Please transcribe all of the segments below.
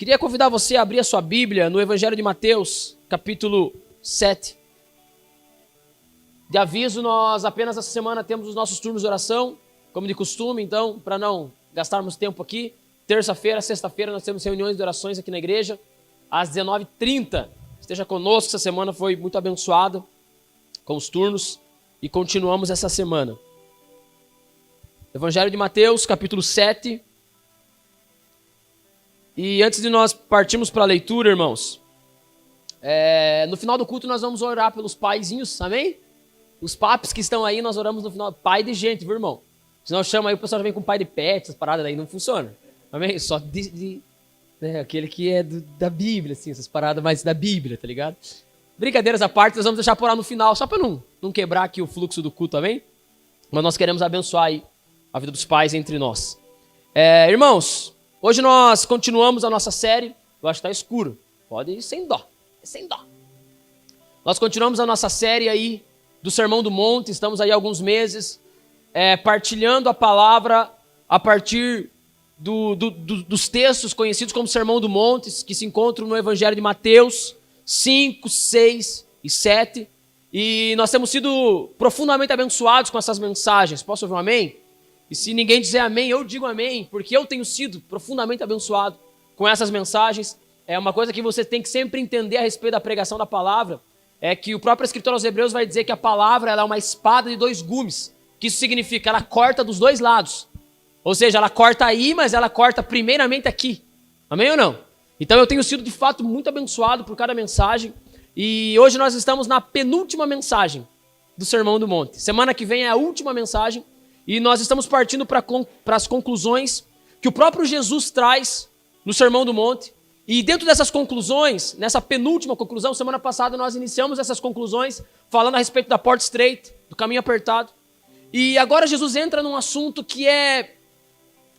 Queria convidar você a abrir a sua Bíblia no Evangelho de Mateus, capítulo 7. De aviso, nós apenas essa semana temos os nossos turnos de oração, como de costume, então, para não gastarmos tempo aqui, terça-feira, sexta-feira, nós temos reuniões de orações aqui na igreja, às 19h30. Esteja conosco, essa semana foi muito abençoada com os turnos e continuamos essa semana. Evangelho de Mateus, capítulo 7. E antes de nós partirmos para a leitura, irmãos, no final do culto nós vamos orar pelos paizinhos, amém? Os papos que estão aí, nós oramos no final, pai de gente, viu, irmão? Senão chama aí, o pessoal já vem com pai de pet, essas paradas aí, não funciona, amém? Só aquele que é da Bíblia, assim, essas paradas mais da Bíblia, tá ligado? Brincadeiras à parte, nós vamos deixar por lá no final, só para não quebrar aqui o fluxo do culto, amém? Mas nós queremos abençoar aí a vida dos pais entre nós. Irmãos, hoje nós continuamos a nossa série. Eu acho que está escuro. Pode ir sem dó. Sem dó. Nós continuamos a nossa série aí do Sermão do Monte. Estamos aí há alguns meses partilhando a palavra a partir dos textos conhecidos como Sermão do Monte, que se encontram no Evangelho de Mateus 5, 6 e 7. E nós temos sido profundamente abençoados com essas mensagens. Posso ouvir um amém? E se ninguém dizer amém, eu digo amém, porque eu tenho sido profundamente abençoado com essas mensagens. É uma coisa que você tem que sempre entender a respeito da pregação da palavra, é que o próprio escritor aos Hebreus vai dizer que a palavra ela é uma espada de dois gumes, que isso significa, ela corta dos dois lados. Ou seja, ela corta aí, mas ela corta primeiramente aqui. Amém ou não? Então eu tenho sido de fato muito abençoado por cada mensagem, e hoje nós estamos na penúltima mensagem do Sermão do Monte. Semana que vem é a última mensagem, e nós estamos partindo para as conclusões que o próprio Jesus traz no Sermão do Monte. E dentro dessas conclusões, nessa penúltima conclusão, semana passada nós iniciamos essas conclusões falando a respeito da porta estreita, do caminho apertado. E agora Jesus entra num assunto que é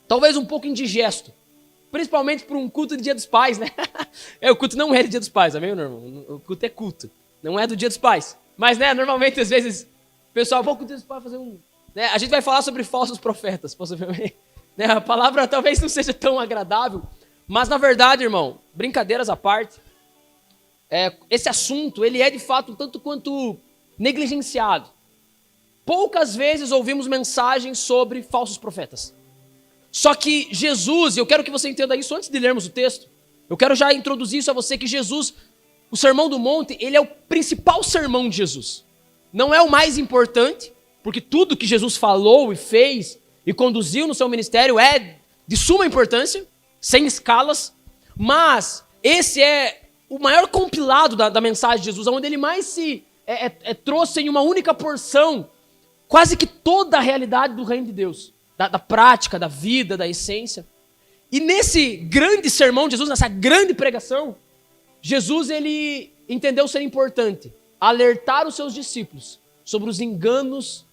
talvez um pouco indigesto, principalmente para um culto de Dia dos Pais, né? O culto não é de Dia dos Pais, amém, meu irmão? O culto é culto, não é do Dia dos Pais. Mas, normalmente, às vezes, o pessoal, vamos com o Dia dos Pais fazer um... A gente vai falar sobre falsos profetas, possivelmente. A palavra talvez não seja tão agradável, mas na verdade, irmão, brincadeiras à parte, esse assunto, ele é de fato tanto quanto negligenciado. Poucas vezes ouvimos mensagens sobre falsos profetas. Só que Jesus, eu quero que você entenda isso antes de lermos o texto, eu quero já introduzir isso a você, que Jesus, o Sermão do Monte, ele é o principal sermão de Jesus. Não é o mais importante, porque tudo que Jesus falou e fez e conduziu no seu ministério é de suma importância, sem escalas, mas esse é o maior compilado da mensagem de Jesus, onde ele mais se trouxe em uma única porção quase que toda a realidade do reino de Deus, da prática, da vida, da essência. E nesse grande sermão de Jesus, nessa grande pregação, Jesus ele entendeu ser importante alertar os seus discípulos sobre os enganos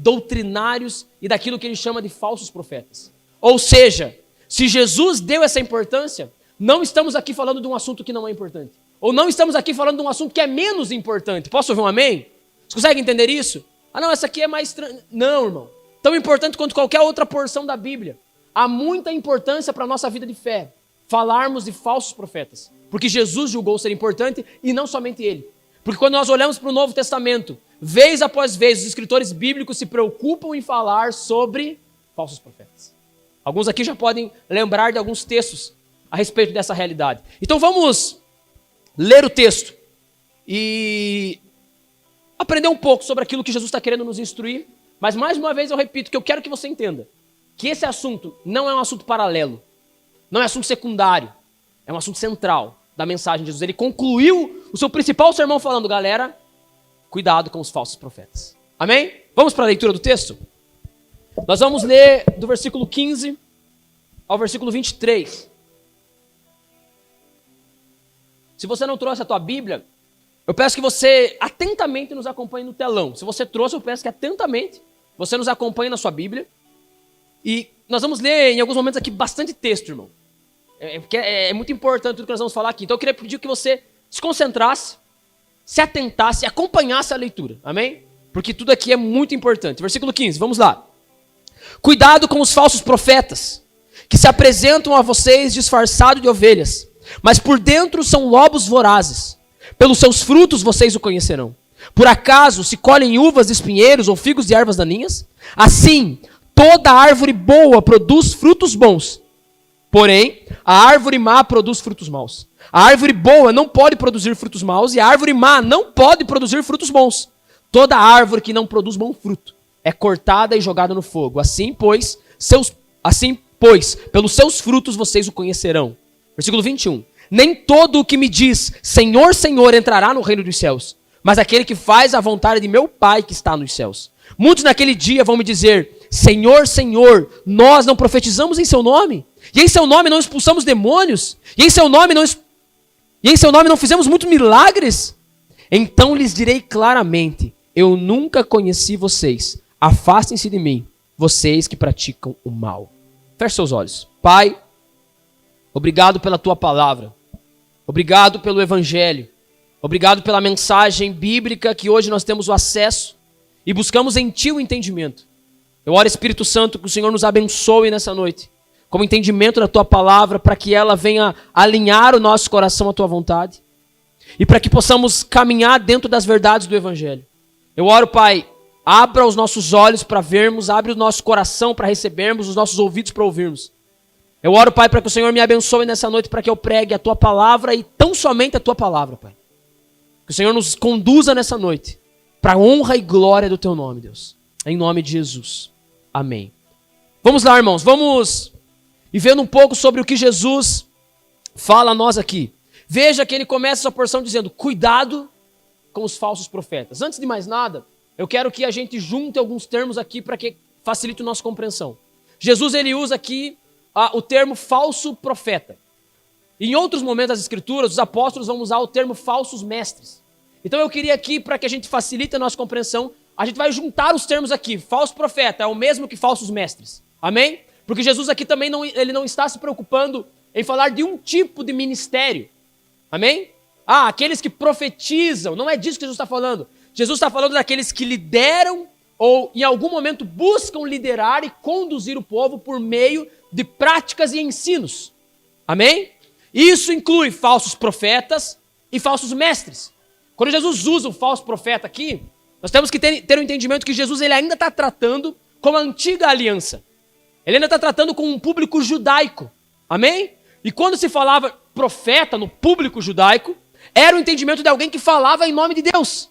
doutrinários e daquilo que ele chama de falsos profetas. Ou seja, se Jesus deu essa importância, não estamos aqui falando de um assunto que não é importante. Ou não estamos aqui falando de um assunto que é menos importante. Posso ouvir um amém? Você consegue entender isso? Não, essa aqui é mais... Não, irmão. Tão importante quanto qualquer outra porção da Bíblia. Há muita importância para a nossa vida de fé falarmos de falsos profetas. Porque Jesus julgou ser importante e não somente ele. Porque quando nós olhamos para o Novo Testamento, vez após vez, os escritores bíblicos se preocupam em falar sobre falsos profetas. Alguns aqui já podem lembrar de alguns textos a respeito dessa realidade. Então vamos ler o texto e aprender um pouco sobre aquilo que Jesus está querendo nos instruir. Mas mais uma vez eu repito que eu quero que você entenda que esse assunto não é um assunto paralelo, não é um assunto secundário, é um assunto central da mensagem de Jesus. Ele concluiu o seu principal sermão falando, galera, cuidado com os falsos profetas. Amém? Vamos para a leitura do texto? Nós vamos ler do versículo 15 ao versículo 23. Se você não trouxe a tua Bíblia, eu peço que você atentamente nos acompanhe no telão. Se você trouxe, eu peço que atentamente você nos acompanhe na sua Bíblia. E nós vamos ler em alguns momentos aqui bastante texto, irmão. Porque é muito importante tudo que nós vamos falar aqui. Então eu queria pedir que você se concentrasse, se atentasse, acompanhasse a leitura. Amém? Porque tudo aqui é muito importante. Versículo 15, vamos lá. Cuidado com os falsos profetas, que se apresentam a vocês disfarçados de ovelhas, mas por dentro são lobos vorazes. Pelos seus frutos vocês o conhecerão. Por acaso se colhem uvas de espinheiros ou figos de ervas daninhas? Assim, toda árvore boa produz frutos bons. Porém, a árvore má produz frutos maus. A árvore boa não pode produzir frutos maus e a árvore má não pode produzir frutos bons. Toda árvore que não produz bom fruto é cortada e jogada no fogo. Assim, pois, pelos seus frutos vocês o conhecerão. Versículo 21. Nem todo o que me diz, Senhor, Senhor, entrará no reino dos céus, mas aquele que faz a vontade de meu Pai que está nos céus. Muitos naquele dia vão me dizer, Senhor, Senhor, nós não profetizamos em seu nome? E em seu nome não expulsamos demônios? E em seu nome não fizemos muitos milagres? Então lhes direi claramente, eu nunca conheci vocês. Afastem-se de mim, vocês que praticam o mal. Feche seus olhos. Pai, obrigado pela tua palavra. Obrigado pelo evangelho. Obrigado pela mensagem bíblica que hoje nós temos o acesso e buscamos em ti o entendimento. Eu oro, Espírito Santo, que o Senhor nos abençoe nessa noite, com o entendimento da tua palavra, para que ela venha alinhar o nosso coração à tua vontade e para que possamos caminhar dentro das verdades do evangelho. Eu oro, Pai, abra os nossos olhos para vermos, abre o nosso coração para recebermos, os nossos ouvidos para ouvirmos. Eu oro, Pai, para que o Senhor me abençoe nessa noite, para que eu pregue a tua palavra e tão somente a tua palavra, Pai. Que o Senhor nos conduza nessa noite, para a honra e glória do teu nome, Deus. Em nome de Jesus. Amém. Vamos lá, irmãos, vamos ir vendo um pouco sobre o que Jesus fala a nós aqui. Veja que ele começa essa porção dizendo, cuidado com os falsos profetas. Antes de mais nada, eu quero que a gente junte alguns termos aqui para que facilite a nossa compreensão. Jesus, ele usa aqui o termo falso profeta. Em outros momentos das Escrituras, os apóstolos vão usar o termo falsos mestres. Então eu queria aqui, para que a gente facilite a nossa compreensão, a gente vai juntar os termos aqui. Falso profeta é o mesmo que falsos mestres. Amém? Porque Jesus aqui também ele não está se preocupando em falar de um tipo de ministério. Amém? Aqueles que profetizam. Não é disso que Jesus está falando. Jesus está falando daqueles que lideram ou em algum momento buscam liderar e conduzir o povo por meio de práticas e ensinos. Amém? Isso inclui falsos profetas e falsos mestres. Quando Jesus usa o falso profeta aqui, nós temos que ter um entendimento que Jesus ele ainda está tratando com a antiga aliança. Ele ainda está tratando com um público judaico. Amém? E quando se falava profeta no público judaico, era o entendimento de alguém que falava em nome de Deus.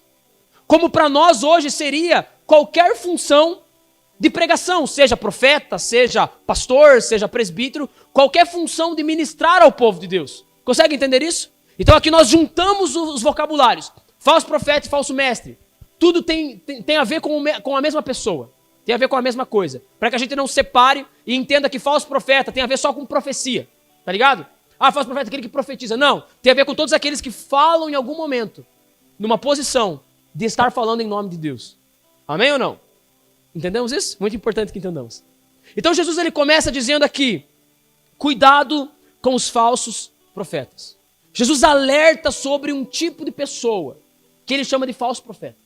Como para nós hoje seria qualquer função de pregação, seja profeta, seja pastor, seja presbítero, qualquer função de ministrar ao povo de Deus. Consegue entender isso? Então aqui nós juntamos os vocabulários. Falso profeta e falso mestre. Tudo tem a ver com a mesma pessoa. Tem a ver com a mesma coisa. Para que a gente não separe e entenda que falso profeta tem a ver só com profecia. Tá ligado? Falso profeta é aquele que profetiza. Não, tem a ver com todos aqueles que falam em algum momento, numa posição de estar falando em nome de Deus. Amém ou não? Entendemos isso? Muito importante que entendamos. Então Jesus ele começa dizendo aqui, cuidado com os falsos profetas. Jesus alerta sobre um tipo de pessoa que ele chama de falso profeta.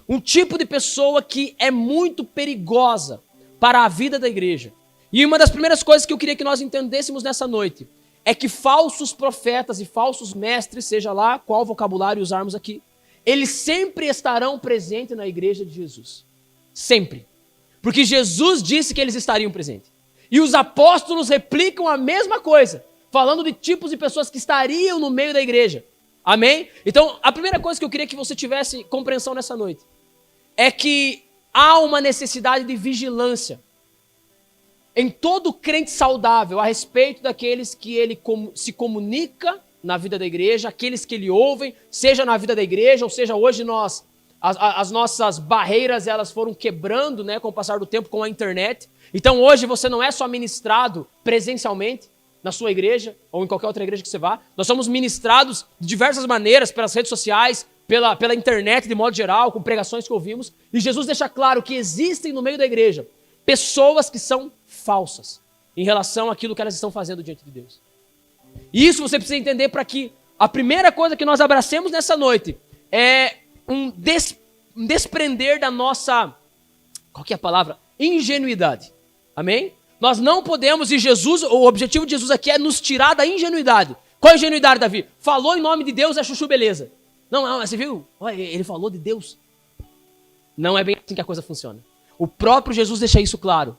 Um tipo de pessoa que é muito perigosa para a vida da igreja. E uma das primeiras coisas que eu queria que nós entendêssemos nessa noite é que falsos profetas e falsos mestres, seja lá qual vocabulário usarmos aqui, eles sempre estarão presentes na igreja de Jesus. Sempre. Porque Jesus disse que eles estariam presentes. E os apóstolos replicam a mesma coisa, falando de tipos de pessoas que estariam no meio da igreja. Amém? Então, a primeira coisa que eu queria que você tivesse compreensão nessa noite é que há uma necessidade de vigilância em todo crente saudável a respeito daqueles que ele se comunica na vida da igreja, aqueles que ele ouvem, seja na vida da igreja, ou seja, hoje as nossas barreiras elas foram quebrando, né, com o passar do tempo, com a internet. Então hoje você não é só ministrado presencialmente na sua igreja ou em qualquer outra igreja que você vá. Nós somos ministrados de diversas maneiras, pelas redes sociais, pela internet de modo geral, com pregações que ouvimos. E Jesus deixa claro que existem no meio da igreja pessoas que são falsas em relação àquilo que elas estão fazendo diante de Deus. E isso você precisa entender para que a primeira coisa que nós abracemos nessa noite é um desprender da nossa, qual que é a palavra? Ingenuidade. Amém? Nós não podemos, e Jesus, o objetivo de Jesus aqui é nos tirar da ingenuidade. Qual a ingenuidade, Davi? Falou em nome de Deus, é chuchu beleza. Não, mas você viu? Olha, ele falou de Deus. Não é bem assim que a coisa funciona. O próprio Jesus deixa isso claro.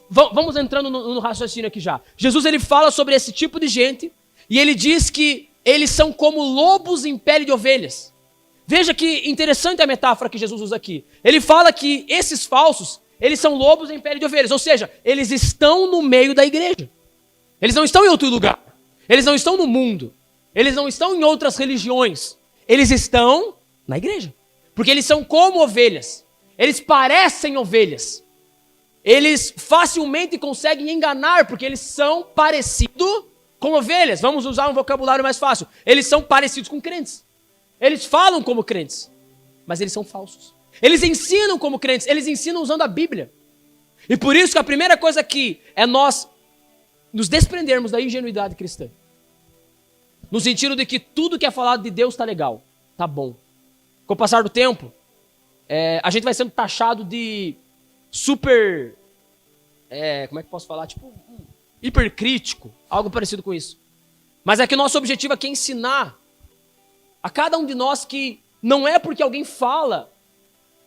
Vamos entrando no raciocínio aqui já. Jesus, ele fala sobre esse tipo de gente e ele diz que eles são como lobos em pele de ovelhas. Veja que interessante a metáfora que Jesus usa aqui. Ele fala que esses falsos, eles são lobos em pele de ovelhas. Ou seja, eles estão no meio da igreja. Eles não estão em outro lugar. Eles não estão no mundo. Eles não estão em outras religiões. Eles estão na igreja. Porque eles são como ovelhas. Eles parecem ovelhas. Eles facilmente conseguem enganar, porque eles são parecidos com ovelhas. Vamos usar um vocabulário mais fácil. Eles são parecidos com crentes. Eles falam como crentes, mas eles são falsos. Eles ensinam como crentes, eles ensinam usando a Bíblia. E por isso que a primeira coisa aqui é nós nos desprendermos da ingenuidade cristã. No sentido de que tudo que é falado de Deus está legal, está bom. Com o passar do tempo, a gente vai sendo taxado de super, como é que posso falar? Tipo, hipercrítico, algo parecido com isso. Mas é que o nosso objetivo aqui é ensinar a cada um de nós que não é porque alguém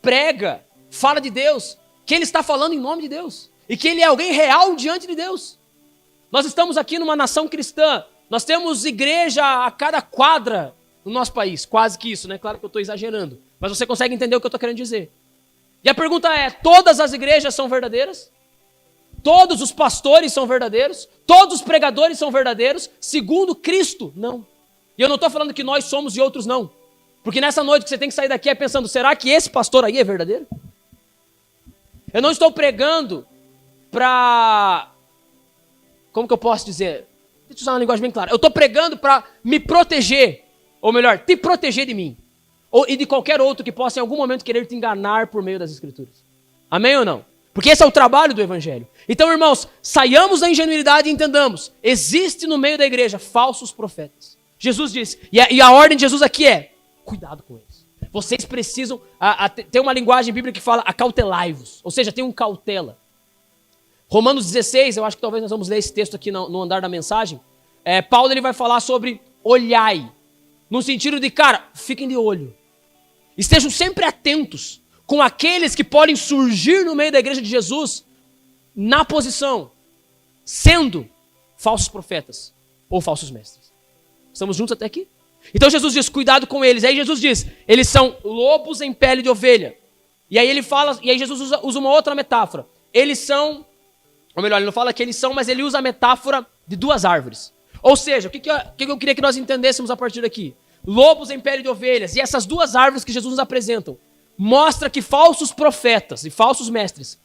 prega, fala de Deus, que ele está falando em nome de Deus. E que ele é alguém real diante de Deus. Nós estamos aqui numa nação cristã. Nós temos igreja a cada quadra no nosso país. Quase que isso, né? Claro que eu estou exagerando. Mas você consegue entender o que eu estou querendo dizer. E a pergunta é, todas as igrejas são verdadeiras? Todos os pastores são verdadeiros? Todos os pregadores são verdadeiros? Segundo Cristo? Não. E eu não estou falando que nós somos e outros não. Porque nessa noite que você tem que sair daqui é pensando, será que esse pastor aí é verdadeiro? Eu não estou pregando para... Como que eu posso dizer? Deixa eu usar uma linguagem bem clara. Eu estou pregando para me proteger. Ou melhor, te proteger de mim. E de qualquer outro que possa em algum momento querer te enganar por meio das Escrituras. Amém ou não? Porque esse é o trabalho do Evangelho. Então, irmãos, saiamos da ingenuidade e entendamos. Existe no meio da igreja falsos profetas. Jesus disse, e a ordem de Jesus aqui é, cuidado com eles. Vocês precisam, ter uma linguagem bíblica que fala, acautelai-vos. Ou seja, tenham cautela. Romanos 16, eu acho que talvez nós vamos ler esse texto aqui no andar da mensagem. Paulo ele vai falar sobre olhai. No sentido de, cara, fiquem de olho. Estejam sempre atentos com aqueles que podem surgir no meio da igreja de Jesus na posição, sendo falsos profetas ou falsos mestres. Estamos juntos até aqui? Então Jesus diz, cuidado com eles. Aí Jesus diz, eles são lobos em pele de ovelha. E aí ele fala, e aí Jesus usa uma outra metáfora. Eles são, ou melhor, ele não fala que eles são, mas ele usa a metáfora de duas árvores. Ou seja, o que eu queria que nós entendêssemos a partir daqui? Lobos em pele de ovelhas. E essas duas árvores que Jesus nos apresentam, mostra que falsos profetas e falsos mestres,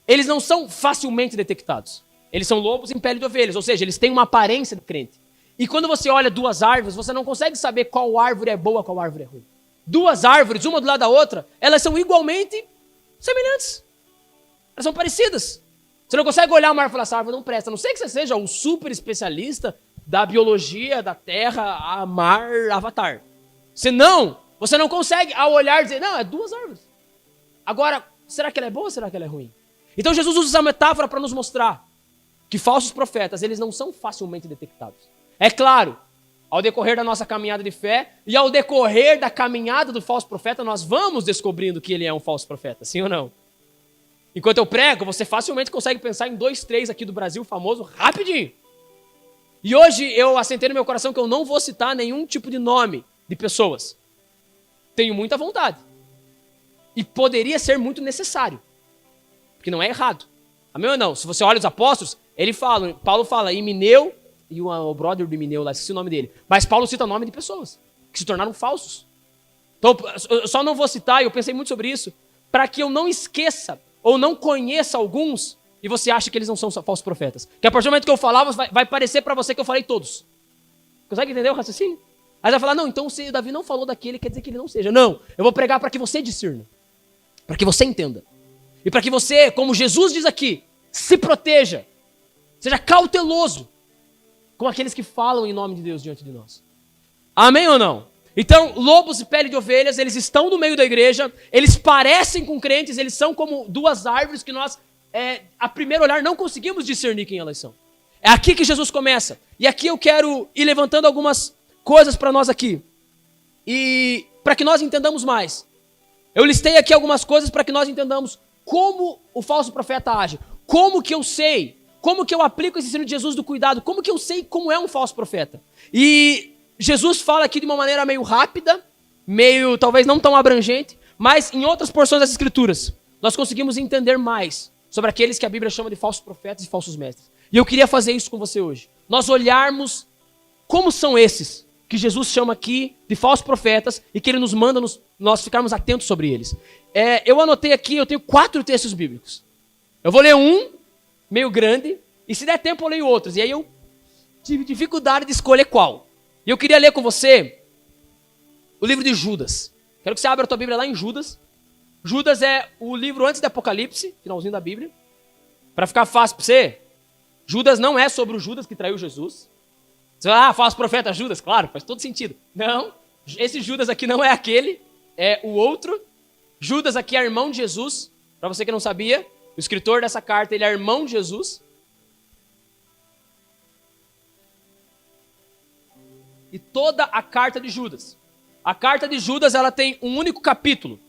eles não são facilmente detectados. Eles são lobos em pele de ovelhas, ou seja, eles têm uma aparência de crente. E quando você olha duas árvores, você não consegue saber qual árvore é boa, qual árvore é ruim. Duas árvores, uma do lado da outra, elas são igualmente semelhantes. Elas são parecidas. Você não consegue olhar uma árvore e falar, essa árvore não presta. A não sei que você seja um super especialista da biologia, da terra, a mar, avatar. Senão, você não consegue, ao olhar, dizer, não, é duas árvores. Agora, será que ela é boa ou será que ela é ruim? Então Jesus usa essa metáfora para nos mostrar que falsos profetas, eles não são facilmente detectados. É claro, ao decorrer da nossa caminhada de fé e ao decorrer da caminhada do falso profeta, nós vamos descobrindo que ele é um falso profeta, sim ou não? Enquanto eu prego, você facilmente consegue pensar em 2, 3 aqui do Brasil famoso, rapidinho. E hoje eu assentei no meu coração que eu não vou citar nenhum tipo de nome de pessoas. Tenho muita vontade. E poderia ser muito necessário. Porque não é errado. Amém ou não? Se você olha os apóstolos, Paulo fala, Himeneu, e o brother do Himeneu lá, esqueci o nome dele. Mas Paulo cita o nome de pessoas que se tornaram falsos. Então, eu só não vou citar, e eu pensei muito sobre isso, para que eu não esqueça ou não conheça alguns e você acha que eles não são falsos profetas. Que a partir do momento que eu falava, vai parecer para você que eu falei todos. Consegue entender o raciocínio? Aí vai falar, não, então se Davi não falou daquele, quer dizer que ele não seja. Não, eu vou pregar para que você discirna. Para que você entenda. E para que você, como Jesus diz aqui, se proteja. Seja cauteloso com aqueles que falam em nome de Deus diante de nós. Amém ou não? Então, lobos e pele de ovelhas, eles estão no meio da igreja, eles parecem com crentes, eles são como duas árvores que nós, a primeiro olhar, não conseguimos discernir quem elas são. É aqui que Jesus começa. E aqui eu quero ir levantando algumas coisas para nós aqui. E para que nós entendamos mais. Eu listei aqui algumas coisas para que nós entendamos como o falso profeta age. Como que eu sei? Como que eu aplico esse ensino de Jesus do cuidado? Como que eu sei como é um falso profeta? E Jesus fala aqui de uma maneira meio rápida, meio talvez não tão abrangente, mas em outras porções das Escrituras nós conseguimos entender mais sobre aqueles que a Bíblia chama de falsos profetas e falsos mestres. E eu queria fazer isso com você hoje. Nós olharmos como são esses que Jesus chama aqui de falsos profetas e que ele nos manda nós ficarmos atentos sobre eles. Eu anotei aqui, eu tenho 4 textos bíblicos. Eu vou ler um, meio grande, e se der tempo eu leio outros. E aí eu tive dificuldade de escolher qual. E eu queria ler com você o livro de Judas. Quero que você abra a tua Bíblia lá em Judas. Judas é o livro antes do Apocalipse, finalzinho da Bíblia. Para ficar fácil para você, Judas não é sobre o Judas que traiu Jesus. Você vai, falso profeta Judas, claro, faz todo sentido. Não, esse Judas aqui não é aquele, é o outro. Judas aqui é irmão de Jesus, para você que não sabia, o escritor dessa carta, ele é irmão de Jesus. E toda a carta de Judas. A carta de Judas, ela tem um único capítulo.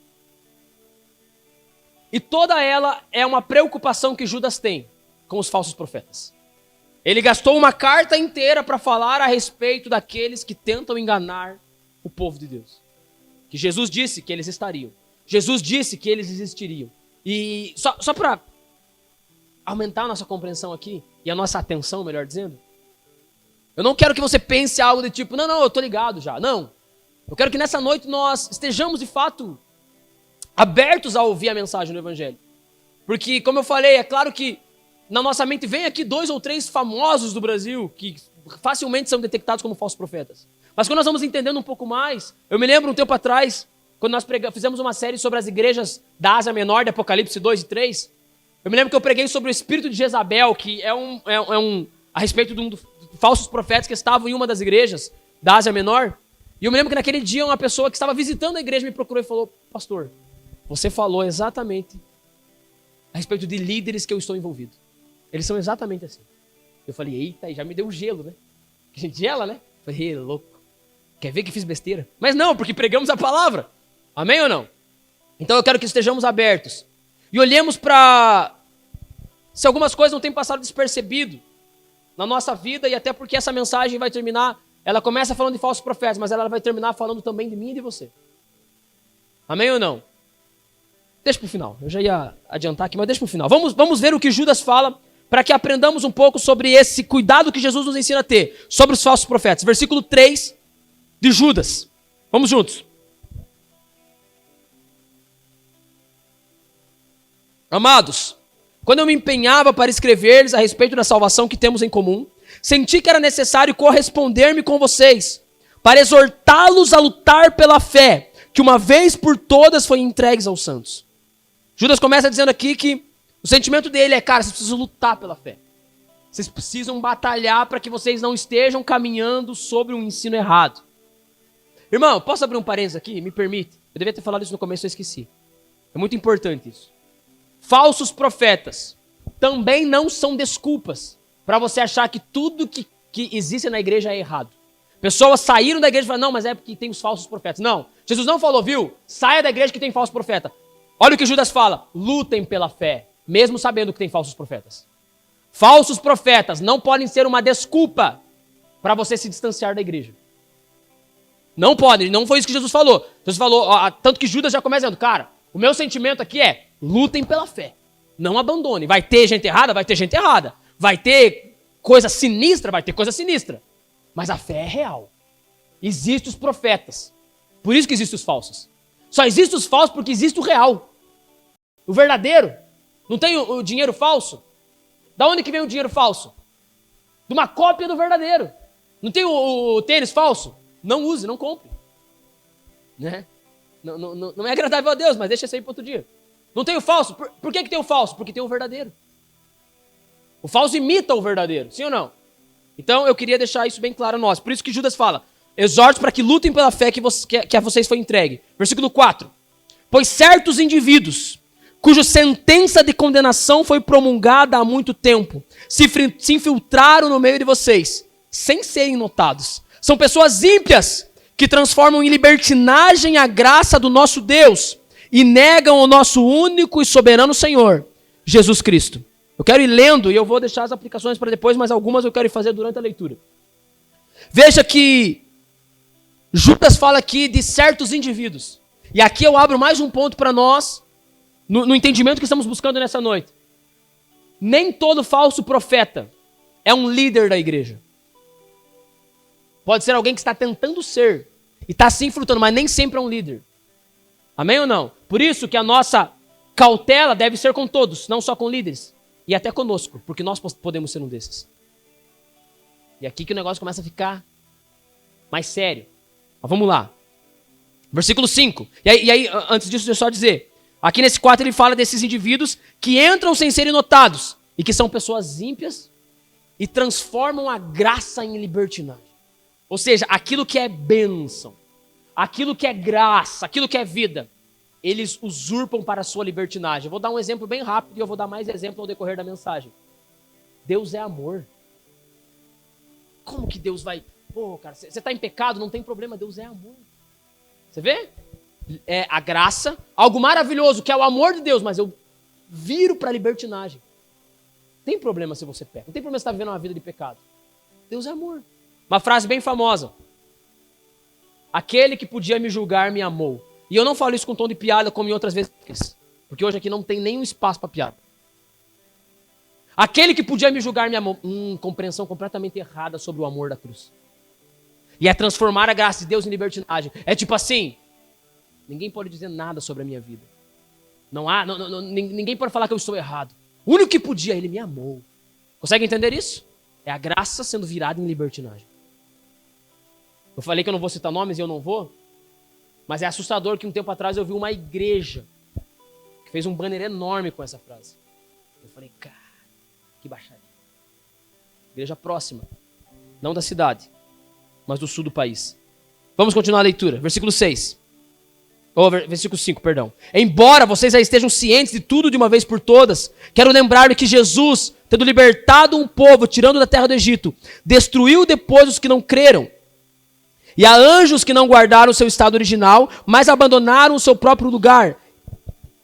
E toda ela é uma preocupação que Judas tem com os falsos profetas. Ele gastou uma carta inteira para falar a respeito daqueles que tentam enganar o povo de Deus. Que Jesus disse que eles estariam. Jesus disse que eles existiriam. E só para aumentar a nossa compreensão aqui, e a nossa atenção, melhor dizendo, eu não quero que você pense algo de tipo, não, eu tô ligado já. Não. Eu quero que nessa noite nós estejamos de fato abertos a ouvir a mensagem do Evangelho. Porque, como eu falei, é claro que na nossa mente vem aqui 2 ou 3 famosos do Brasil que facilmente são detectados como falsos profetas. Mas quando nós vamos entendendo um pouco mais, eu me lembro um tempo atrás, quando nós fizemos uma série sobre as igrejas da Ásia Menor, de Apocalipse 2 e 3, eu me lembro que eu preguei sobre o espírito de Jezabel, que a respeito de dos falsos profetas que estavam em uma das igrejas da Ásia Menor. E eu me lembro que naquele dia uma pessoa que estava visitando a igreja me procurou e falou, pastor, você falou exatamente a respeito de líderes que eu estou envolvido. Eles são exatamente assim. Eu falei, eita, e já me deu um gelo, né? A gente gela, né? Eu falei, louco. Quer ver que fiz besteira? Mas não, porque pregamos a palavra. Amém ou não? Então eu quero que estejamos abertos. E olhemos para se algumas coisas não têm passado despercebido na nossa vida, e até porque essa mensagem vai terminar, ela começa falando de falsos profetas, mas ela vai terminar falando também de mim e de você. Amém ou não? Deixa para o final. Eu já ia adiantar aqui, mas deixa para o final. Vamos ver o que Judas fala para que aprendamos um pouco sobre esse cuidado que Jesus nos ensina a ter sobre os falsos profetas. Versículo 3 de Judas. Vamos juntos. Amados, quando eu me empenhava para escrever-lhes a respeito da salvação que temos em comum, senti que era necessário corresponder-me com vocês, para exortá-los a lutar pela fé, que uma vez por todas foi entregues aos santos. Judas começa dizendo aqui que o sentimento dele é, cara, vocês precisam lutar pela fé. Vocês precisam batalhar para que vocês não estejam caminhando sobre um ensino errado. Irmão, posso abrir um parênteses aqui? Me permite? Eu devia ter falado isso no começo, eu esqueci. É muito importante isso. Falsos profetas também não são desculpas para você achar que tudo que existe na igreja é errado. Pessoas saíram da igreja e falaram, não, mas é porque tem os falsos profetas. Não, Jesus não falou, viu? Saia da igreja que tem falso profeta. Olha o que Judas fala, lutem pela fé, mesmo sabendo que tem falsos profetas. Falsos profetas não podem ser uma desculpa para você se distanciar da igreja. Não pode, não foi isso que Jesus falou. Jesus falou, tanto que Judas já começa dizendo, cara, o meu sentimento aqui é, lutem pela fé, não abandone. Vai ter gente errada? Vai ter gente errada. Vai ter coisa sinistra? Vai ter coisa sinistra. Mas a fé é real. Existem os profetas. Por isso que existem os falsos. Só existem os falsos porque existe o real. O verdadeiro. Não tem o dinheiro falso? Da onde que vem o dinheiro falso? De uma cópia do verdadeiro. Não tem o tênis falso? Não use, não compre. Né? Não é agradável a Deus, mas deixa isso aí para outro dia. Não tem o falso? Por que tem o falso? Porque tem o verdadeiro. O falso imita o verdadeiro, sim ou não? Então eu queria deixar isso bem claro a nós. Por isso que Judas fala, exorte para que lutem pela fé que a vocês foi entregue. Versículo 4. Pois certos indivíduos, cuja sentença de condenação foi promulgada há muito tempo, se infiltraram no meio de vocês, sem serem notados. São pessoas ímpias que transformam em libertinagem a graça do nosso Deus e negam o nosso único e soberano Senhor, Jesus Cristo. Eu quero ir lendo e eu vou deixar as aplicações para depois, mas algumas eu quero ir fazer durante a leitura. Veja que Judas fala aqui de certos indivíduos. E aqui eu abro mais um ponto para nós, no entendimento que estamos buscando nessa noite. Nem todo falso profeta é um líder da igreja. Pode ser alguém que está tentando ser e está se infiltrando, mas nem sempre é um líder. Amém ou não? Por isso que a nossa cautela deve ser com todos, não só com líderes. E até conosco, porque nós podemos ser um desses. E aqui que o negócio começa a ficar mais sério. Mas vamos lá. Versículo 5. E aí, antes disso, deixa eu só dizer. Aqui nesse 4 ele fala desses indivíduos que entram sem serem notados. E que são pessoas ímpias e transformam a graça em libertinagem. Ou seja, aquilo que é bênção, aquilo que é graça, aquilo que é vida, eles usurpam para a sua libertinagem. Eu vou dar um exemplo bem rápido e eu vou dar mais exemplo ao decorrer da mensagem. Deus é amor. Como que Deus vai... Pô, cara, você está em pecado, não tem problema, Deus é amor. Você vê? É a graça, algo maravilhoso, que é o amor de Deus, mas eu viro para a libertinagem. Não tem problema se você peca, não tem problema se você está vivendo uma vida de pecado. Deus é amor. Uma frase bem famosa. Aquele que podia me julgar me amou. E eu não falo isso com tom de piada como em outras vezes, porque hoje aqui não tem nenhum espaço para piada. Aquele que podia me julgar me amou. Compreensão completamente errada sobre o amor da cruz. E é transformar a graça de Deus em libertinagem. É tipo assim, ninguém pode dizer nada sobre a minha vida. Ninguém pode falar que eu estou errado. O único que podia, ele me amou. Consegue entender isso? É a graça sendo virada em libertinagem. Eu falei que eu não vou citar nomes e eu não vou, mas é assustador que um tempo atrás eu vi uma igreja que fez um banner enorme com essa frase. Eu falei, cara, que baixaria. Igreja próxima, não da cidade, mas do sul do país. Vamos continuar a leitura. Versículo 6. Versículo 5, perdão. Embora vocês já estejam cientes de tudo de uma vez por todas, quero lembrar que Jesus, tendo libertado um povo, tirando da terra do Egito, destruiu depois os que não creram. E há anjos que não guardaram o seu estado original, mas abandonaram o seu próprio lugar.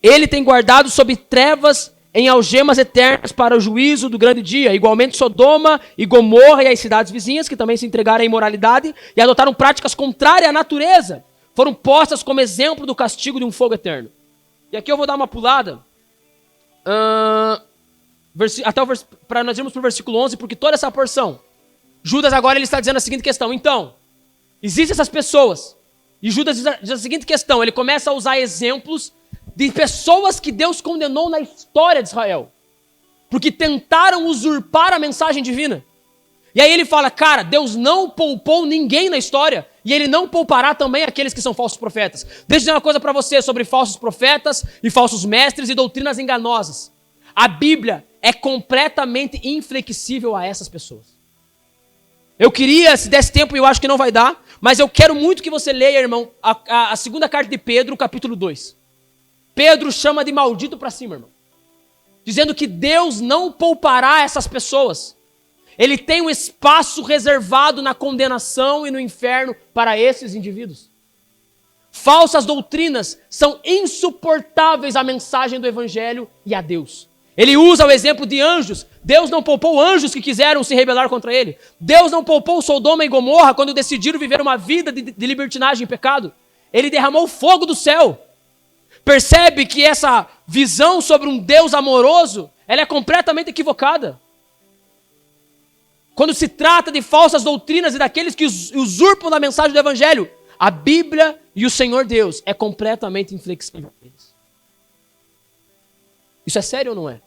Ele tem guardado sob trevas em algemas eternas para o juízo do grande dia. Igualmente Sodoma e Gomorra e as cidades vizinhas, que também se entregaram à imoralidade e adotaram práticas contrárias à natureza, foram postas como exemplo do castigo de um fogo eterno. E aqui eu vou dar uma pulada para nós irmos para o versículo 11, porque toda essa porção, Judas agora ele está dizendo a seguinte questão. Então, existem essas pessoas, e Judas diz a seguinte questão, ele começa a usar exemplos de pessoas que Deus condenou na história de Israel, porque tentaram usurpar a mensagem divina. E aí ele fala, cara, Deus não poupou ninguém na história, e ele não poupará também aqueles que são falsos profetas. Deixa eu dizer uma coisa para você sobre falsos profetas e falsos mestres e doutrinas enganosas. A Bíblia é completamente inflexível a essas pessoas. Eu queria, se desse tempo, e eu acho que não vai dar, mas eu quero muito que você leia, irmão, a segunda carta de Pedro, capítulo 2. Pedro chama de maldito para cima, irmão. Dizendo que Deus não poupará essas pessoas. Ele tem um espaço reservado na condenação e no inferno para esses indivíduos. Falsas doutrinas são insuportáveis à mensagem do Evangelho e a Deus. Ele usa o exemplo de anjos. Deus não poupou anjos que quiseram se rebelar contra ele. Deus não poupou Sodoma e Gomorra quando decidiram viver uma vida de libertinagem e pecado. Ele derramou fogo do céu. Percebe que essa visão sobre um Deus amoroso, ela é completamente equivocada. Quando se trata de falsas doutrinas e daqueles que usurpam da mensagem do Evangelho, a Bíblia e o Senhor Deus é completamente inflexível. Isso é sério ou não é?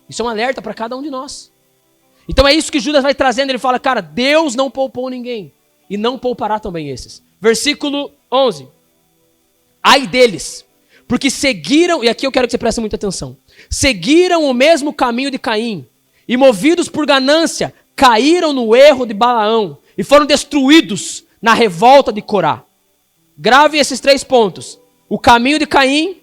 Isso é um alerta para cada um de nós. Então é isso que Judas vai trazendo. Ele fala, cara, Deus não poupou ninguém e não poupará também esses. Versículo 11. Ai deles, porque seguiram, e aqui eu quero que você preste muita atenção, seguiram o mesmo caminho de Caim, e movidos por ganância, caíram no erro de Balaão, e foram destruídos na revolta de Corá. Grave esses 3 pontos. O caminho de Caim,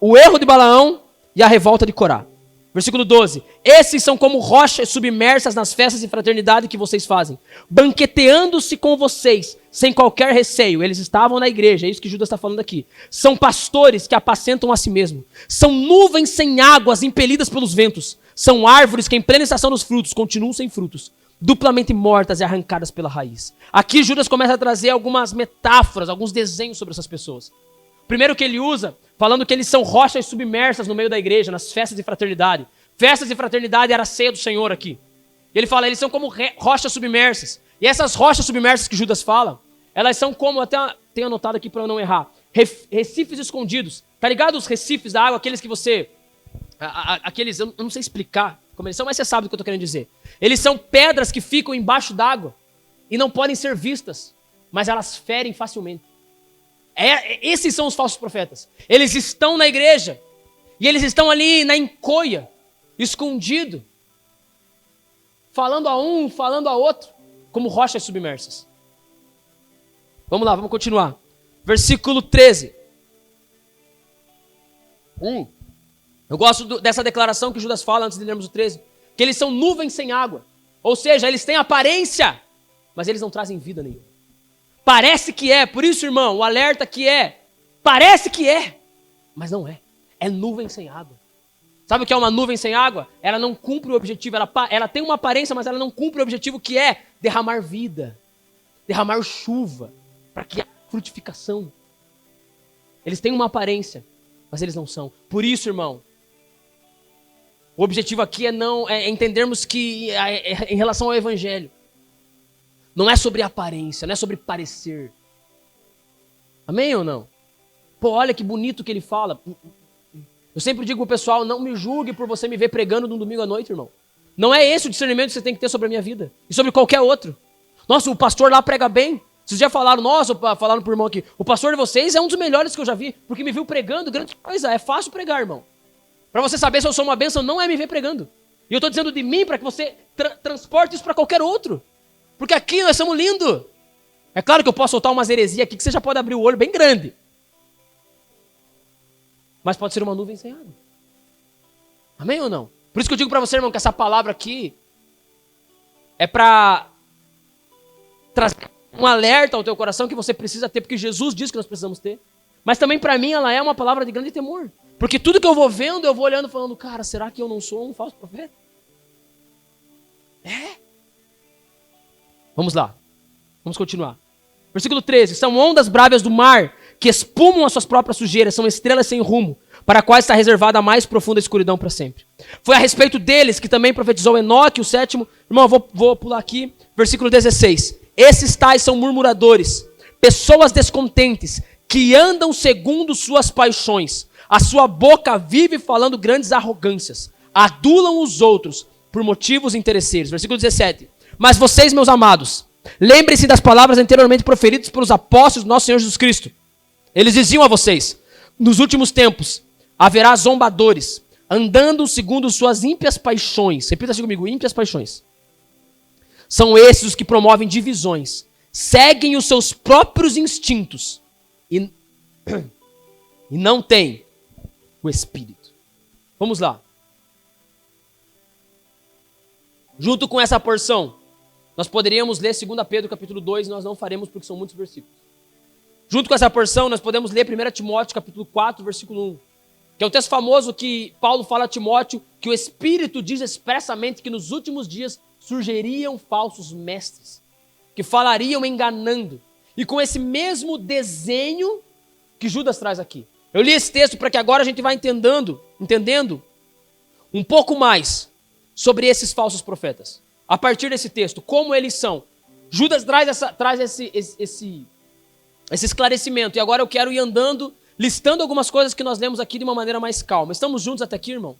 o erro de Balaão e a revolta de Corá. Versículo 12. Esses são como rochas submersas nas festas de fraternidade que vocês fazem, banqueteando-se com vocês, sem qualquer receio. Eles estavam na igreja, é isso que Judas está falando aqui. São pastores que apacentam a si mesmo. São nuvens sem águas impelidas pelos ventos. São árvores que em plena estação dos frutos continuam sem frutos, duplamente mortas e arrancadas pela raiz. Aqui Judas começa a trazer algumas metáforas, alguns desenhos sobre essas pessoas. Primeiro que ele usa, falando que eles são rochas submersas no meio da igreja, nas festas de fraternidade. Festas de fraternidade era a ceia do Senhor aqui. Ele fala, eles são como rochas submersas. E essas rochas submersas que Judas fala, elas são como, até tenho anotado aqui para eu não errar, recifes escondidos. Tá ligado os recifes da água, aqueles que você... aqueles, eu não sei explicar como eles são, mas você sabe o que eu estou querendo dizer. Eles são pedras que ficam embaixo d'água e não podem ser vistas, mas elas ferem facilmente. Esses são os falsos profetas. Eles estão na igreja e eles estão ali na encoia, escondido, falando a um, falando a outro, como rochas submersas. Vamos lá, vamos continuar. Versículo 13. Eu gosto dessa declaração que Judas fala antes de lermos o 13, que eles são nuvens sem água. Ou seja, eles têm aparência, mas eles não trazem vida nenhuma. Parece que é, por isso, irmão, o alerta que é, parece que é, mas não é. É nuvem sem água. Sabe o que é uma nuvem sem água? Ela não cumpre o objetivo, ela tem uma aparência, mas ela não cumpre o objetivo que é derramar vida, derramar chuva, para que haja frutificação. Eles têm uma aparência, mas eles não são. Por isso, irmão, o objetivo aqui é entendermos que em relação ao evangelho, não é sobre aparência, não é sobre parecer. Amém ou não? Pô, olha que bonito que ele fala. Eu sempre digo pro pessoal, não me julgue por você me ver pregando num domingo à noite, irmão. Não é esse o discernimento que você tem que ter sobre a minha vida. E sobre qualquer outro. Nossa, o pastor lá prega bem. Vocês já falaram, falaram pro irmão aqui, o pastor de vocês é um dos melhores que eu já vi, porque me viu pregando, grande coisa, é fácil pregar, irmão. Para você saber se eu sou uma bênção, não é me ver pregando. E eu estou dizendo de mim para que você transporte isso para qualquer outro. Porque aqui nós somos lindos. É claro que eu posso soltar umas heresias aqui que você já pode abrir o olho bem grande. Mas pode ser uma nuvem sem água. Amém ou não? Por isso que eu digo para você, irmão, que essa palavra aqui é para trazer um alerta ao teu coração que você precisa ter, porque Jesus disse que nós precisamos ter. Mas também para mim ela é uma palavra de grande temor. Porque tudo que eu vou vendo, eu vou olhando e falando, cara, será que eu não sou um falso profeta? Vamos lá. Vamos continuar. Versículo 13. São ondas bravas do mar que espumam as suas próprias sujeiras, são estrelas sem rumo, para quais está reservada a mais profunda escuridão para sempre. Foi a respeito deles que também profetizou Enoque, o sétimo. Irmão, vou pular aqui. Versículo 16. Esses tais são murmuradores, pessoas descontentes, que andam segundo suas paixões. A sua boca vive falando grandes arrogâncias. Adulam os outros por motivos interesseiros. Versículo 17. Mas vocês, meus amados, lembrem-se das palavras anteriormente proferidas pelos apóstolos do nosso Senhor Jesus Cristo. Eles diziam a vocês, nos últimos tempos, haverá zombadores, andando segundo suas ímpias paixões. Repita assim comigo, ímpias paixões. São esses os que promovem divisões, seguem os seus próprios instintos e não têm o Espírito. Vamos lá. Junto com essa porção, nós poderíamos ler 2 Pedro capítulo 2, e nós não faremos porque são muitos versículos. Junto com essa porção, nós podemos ler 1 Timóteo capítulo 4, versículo 1, que é um texto famoso que Paulo fala a Timóteo, que o Espírito diz expressamente que nos últimos dias surgiriam falsos mestres, que falariam enganando, e com esse mesmo desenho que Judas traz aqui. Eu li esse texto para que agora a gente vá entendendo um pouco mais sobre esses falsos profetas. A partir desse texto, como eles são. Judas traz esse esclarecimento. E agora eu quero ir andando, listando algumas coisas que nós lemos aqui de uma maneira mais calma. Estamos juntos até aqui, irmão?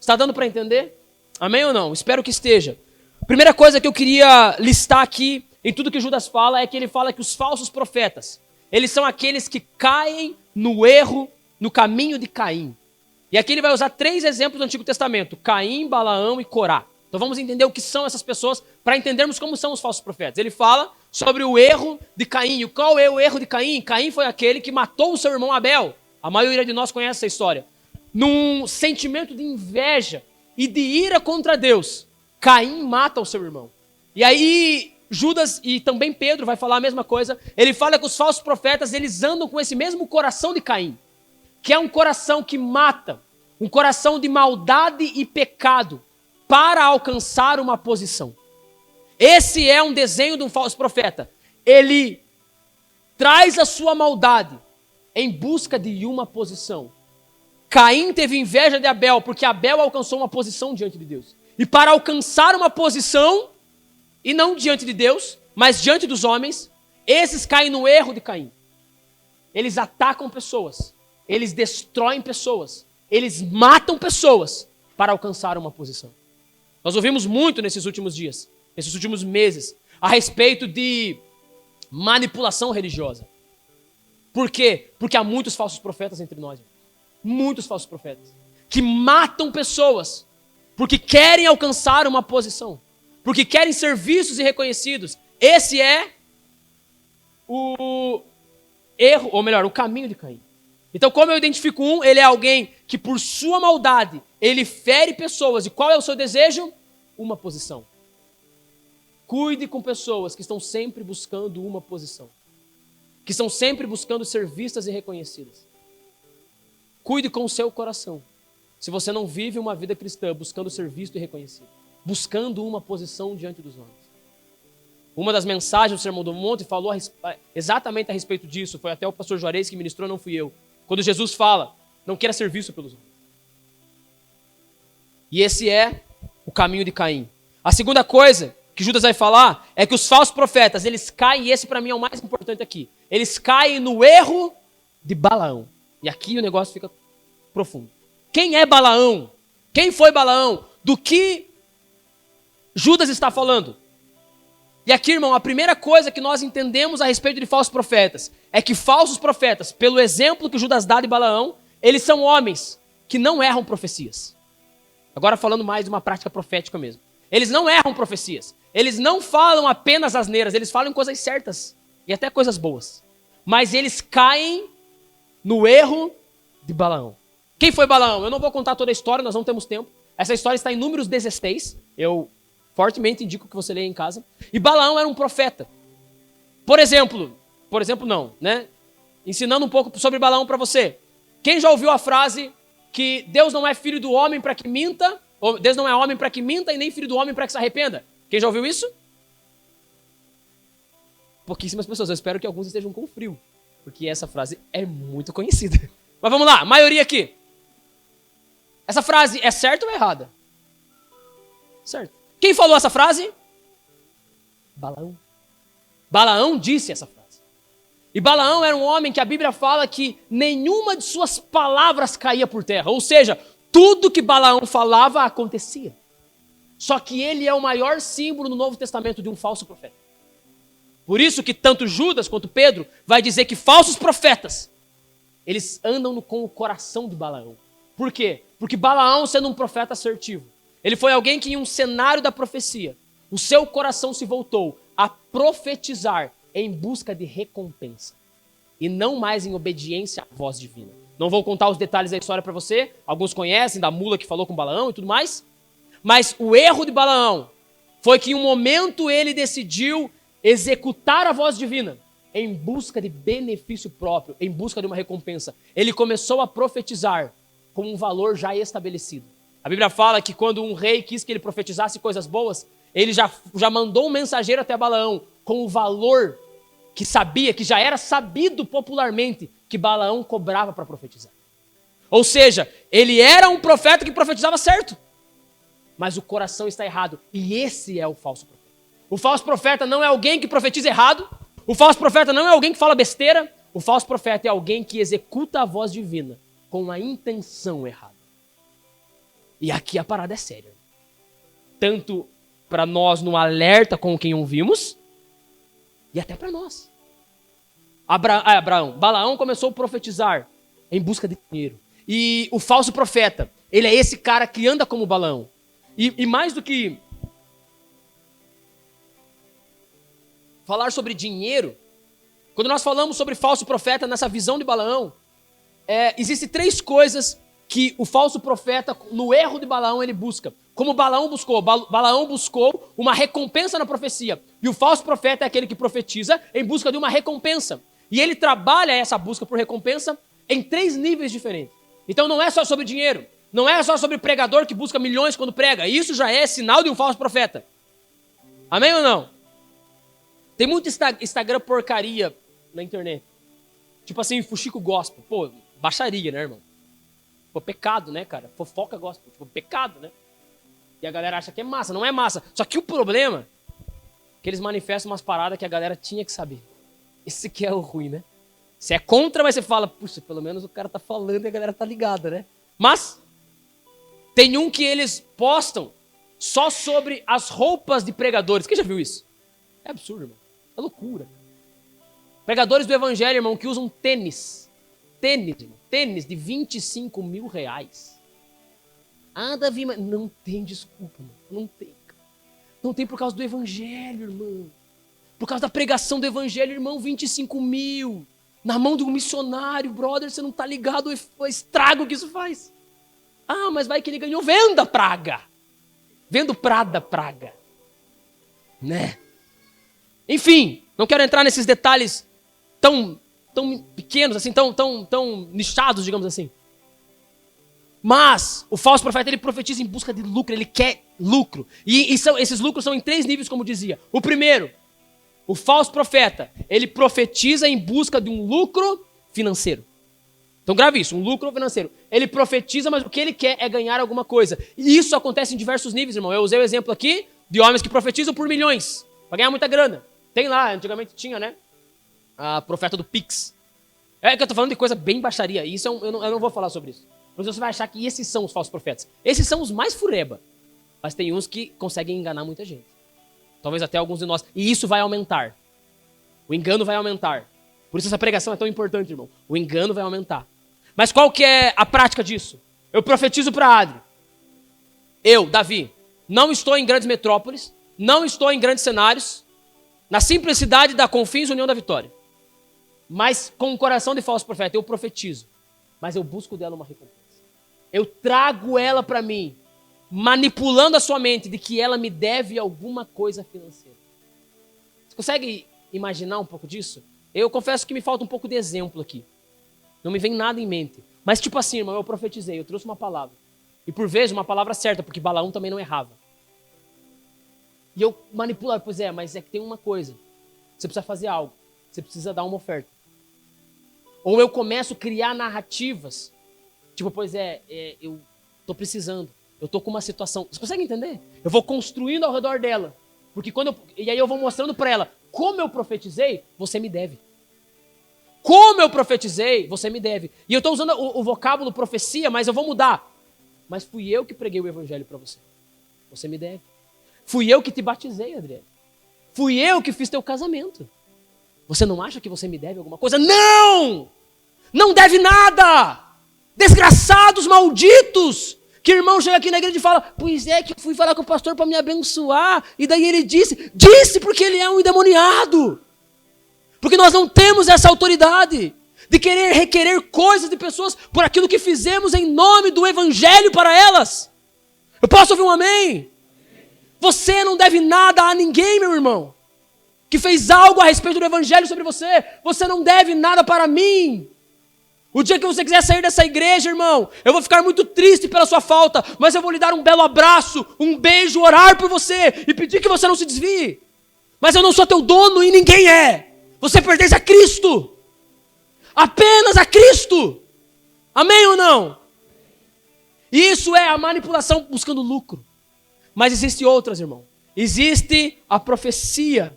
Está dando para entender? Amém ou não? Espero que esteja. Primeira coisa que eu queria listar aqui, em tudo que Judas fala, é que ele fala que os falsos profetas, eles são aqueles que caem no erro, no caminho de Caim. E aqui ele vai usar 3 exemplos do Antigo Testamento: Caim, Balaão e Corá. Então vamos entender o que são essas pessoas para entendermos como são os falsos profetas. Ele fala sobre o erro de Caim. E qual é o erro de Caim? Caim foi aquele que matou o seu irmão Abel. A maioria de nós conhece essa história. Num sentimento de inveja e de ira contra Deus, Caim mata o seu irmão. E aí Judas e também Pedro vai falar a mesma coisa. Ele fala que os falsos profetas, eles andam com esse mesmo coração de Caim, que é um coração que mata, um coração de maldade e pecado para alcançar uma posição. Esse é um desenho de um falso profeta. Ele traz a sua maldade em busca de uma posição. Caim teve inveja de Abel, porque Abel alcançou uma posição diante de Deus. E para alcançar uma posição, e não diante de Deus, mas diante dos homens, esses caem no erro de Caim. Eles atacam pessoas, eles destroem pessoas, eles matam pessoas para alcançar uma posição. Nós ouvimos muito nesses últimos dias, nesses últimos meses, a respeito de manipulação religiosa. Por quê? Porque há muitos falsos profetas entre nós. Muitos falsos profetas. Que matam pessoas porque querem alcançar uma posição. Porque querem ser vistos e reconhecidos. Esse é o erro, ou melhor, o caminho de Caim. Então, como eu identifico um, ele é alguém que por sua maldade, ele fere pessoas. E qual é o seu desejo? Uma posição. Cuide com pessoas que estão sempre buscando uma posição. Que estão sempre buscando ser vistas e reconhecidas. Cuide com o seu coração. Se você não vive uma vida cristã buscando ser visto e reconhecido. Buscando uma posição diante dos homens. Uma das mensagens do Sermão do Monte falou exatamente a respeito disso. Foi até o pastor Juarez que ministrou, não fui eu. Quando Jesus fala, não queira ser visto pelos homens. E esse é o caminho de Caim. A segunda coisa que Judas vai falar é que os falsos profetas, eles caem, e esse para mim é o mais importante aqui, eles caem no erro de Balaão. E aqui o negócio fica profundo. Quem é Balaão? Quem foi Balaão? Do que Judas está falando? E aqui, irmão, a primeira coisa que nós entendemos a respeito de falsos profetas é que falsos profetas, pelo exemplo que Judas dá de Balaão, eles são homens que não erram profecias. Agora falando mais de uma prática profética mesmo. Eles não erram profecias. Eles não falam apenas asneiras, eles falam coisas certas e até coisas boas. Mas eles caem no erro de Balaão. Quem foi Balaão? Eu não vou contar toda a história, nós não temos tempo. Essa história está em Números 16. Eu fortemente indico que você leia em casa. E Balaão era um profeta. Por exemplo não, né? Ensinando um pouco sobre Balaão para você. Quem já ouviu a frase que Deus não é filho do homem para que minta, ou Deus não é homem para que minta e nem filho do homem para que se arrependa? Quem já ouviu isso? Pouquíssimas pessoas. Eu espero que alguns estejam com frio, porque essa frase é muito conhecida. Mas vamos lá, maioria aqui. Essa frase é certa ou errada? Certo. Quem falou essa frase? Balaão. Balaão disse essa frase. E Balaão era um homem que a Bíblia fala que nenhuma de suas palavras caía por terra. Ou seja, tudo que Balaão falava acontecia. Só que ele é o maior símbolo no Novo Testamento de um falso profeta. Por isso que tanto Judas quanto Pedro vai dizer que falsos profetas, eles andam com o coração de Balaão. Por quê? Porque Balaão, sendo um profeta assertivo, ele foi alguém que em um cenário da profecia, o seu coração se voltou a profetizar em busca de recompensa. E não mais em obediência à voz divina. Não vou contar os detalhes da história para você. Alguns conhecem, da mula que falou com Balaão e tudo mais. Mas o erro de Balaão foi que em um momento ele decidiu executar a voz divina em busca de benefício próprio, em busca de uma recompensa. Ele começou a profetizar com um valor já estabelecido. A Bíblia fala que quando um rei quis que ele profetizasse coisas boas, ele já mandou um mensageiro até Balaão com o valor que sabia, que já era sabido popularmente, que Balaão cobrava para profetizar. Ou seja, ele era um profeta que profetizava certo, mas o coração está errado. E esse é o falso profeta. O falso profeta não é alguém que profetiza errado. O falso profeta não é alguém que fala besteira. O falso profeta é alguém que executa a voz divina com a intenção errada. E aqui a parada é séria. Tanto para nós no alerta com quem ouvimos, e até para nós. Balaão começou a profetizar em busca de dinheiro. E o falso profeta, ele é esse cara que anda como Balaão. E mais do que falar sobre dinheiro, quando nós falamos sobre falso profeta nessa visão de Balaão, Existem 3 coisas que o falso profeta, no erro de Balaão, ele busca. Como Balaão buscou? Balaão buscou uma recompensa na profecia. E o falso profeta é aquele que profetiza em busca de uma recompensa. E ele trabalha essa busca por recompensa em 3 níveis diferentes. Então não é só sobre dinheiro. Não é só sobre pregador que busca milhões quando prega. Isso já é sinal de um falso profeta. Amém ou não? Tem muito Instagram porcaria na internet. Tipo assim, fuxico gospel. Pô, baixaria, né, irmão? Pô, pecado, né, cara? Fofoca gospel. Tipo, pecado, né? E a galera acha que é massa. Não é massa. Só que o problema é que eles manifestam umas paradas que a galera tinha que saber. Esse que é o ruim, né? Você é contra, mas você fala, puxa, pelo menos o cara tá falando e a galera tá ligada, né? Mas tem um que eles postam só sobre as roupas de pregadores. Quem já viu isso? É absurdo, irmão. É loucura. Pregadores do evangelho, irmão, que usam tênis. Tênis, irmão. Tênis de 25 mil reais. Ah, Davi, mas não tem desculpa, irmão. Não tem. Não tem por causa do evangelho, irmão. Por causa da pregação do evangelho, irmão, 25 mil. Na mão de um missionário, brother, você não tá ligado o estrago que isso faz. Ah, mas vai que ele ganhou. Venda praga. Vendo Prada praga. Né? Enfim, não quero entrar nesses detalhes tão pequenos, assim, tão nichados, digamos assim. Mas o falso profeta, ele profetiza em busca de lucro, ele quer lucro. E esses lucros são em 3 níveis, como dizia. O primeiro, o falso profeta, ele profetiza em busca de um lucro financeiro. Então grave isso, um lucro financeiro. Ele profetiza, mas o que ele quer é ganhar alguma coisa. E isso acontece em diversos níveis, irmão. Eu usei o exemplo aqui de homens que profetizam por milhões, para ganhar muita grana. Tem lá, antigamente tinha, né? A profeta do Pix. É que eu tô falando de coisa bem baixaria. Isso eu não vou falar sobre isso. Mas você vai achar que esses são os falsos profetas. Esses são os mais fureba. Mas tem uns que conseguem enganar muita gente. Talvez até alguns de nós. E isso vai aumentar. O engano vai aumentar. Por isso essa pregação é tão importante, irmão. O engano vai aumentar. Mas qual que é a prática disso? Eu profetizo para Adri. Eu, Davi, não estou em grandes metrópoles. Não estou em grandes cenários. Na simplicidade da Confins União da Vitória. Mas com o coração de falso profeta, eu profetizo. Mas eu busco dela uma recompensa. Eu trago ela para mim, manipulando a sua mente de que ela me deve alguma coisa financeira. Você consegue imaginar um pouco disso? Eu confesso que me falta um pouco de exemplo aqui. Não me vem nada em mente. Mas tipo assim, irmão, eu profetizei, eu trouxe uma palavra. E por vezes uma palavra certa, porque Balaão também não errava. E eu manipulo, pois é, mas é que tem uma coisa. Você precisa fazer algo. Você precisa dar uma oferta. Ou eu começo a criar narrativas. Tipo, pois é, eu tô precisando. Eu tô com uma situação. Você consegue entender? Eu vou construindo ao redor dela. Porque e aí eu vou mostrando para ela, como eu profetizei, você me deve. Como eu profetizei, você me deve. E eu estou usando o vocábulo profecia, mas eu vou mudar. Mas fui eu que preguei o evangelho para você. Você me deve. Fui eu que te batizei, Adriano. Fui eu que fiz teu casamento. Você não acha que você me deve alguma coisa? Não! Não deve nada! Desgraçados, malditos! Que irmão chega aqui na igreja e fala, pois é que fui falar com o pastor para me abençoar. E daí ele disse porque ele é um endemoniado. Porque nós não temos essa autoridade de querer requerer coisas de pessoas por aquilo que fizemos em nome do evangelho para elas. Eu posso ouvir um amém? Você não deve nada a ninguém, meu irmão, que fez algo a respeito do evangelho sobre você. Você não deve nada para mim. O dia que você quiser sair dessa igreja, irmão, eu vou ficar muito triste pela sua falta, mas eu vou lhe dar um belo abraço, um beijo, orar por você e pedir que você não se desvie. Mas eu não sou teu dono e ninguém é. Você pertence a Cristo. Apenas a Cristo. Amém ou não? Isso é a manipulação buscando lucro. Mas existem outras, irmão. Existe a profecia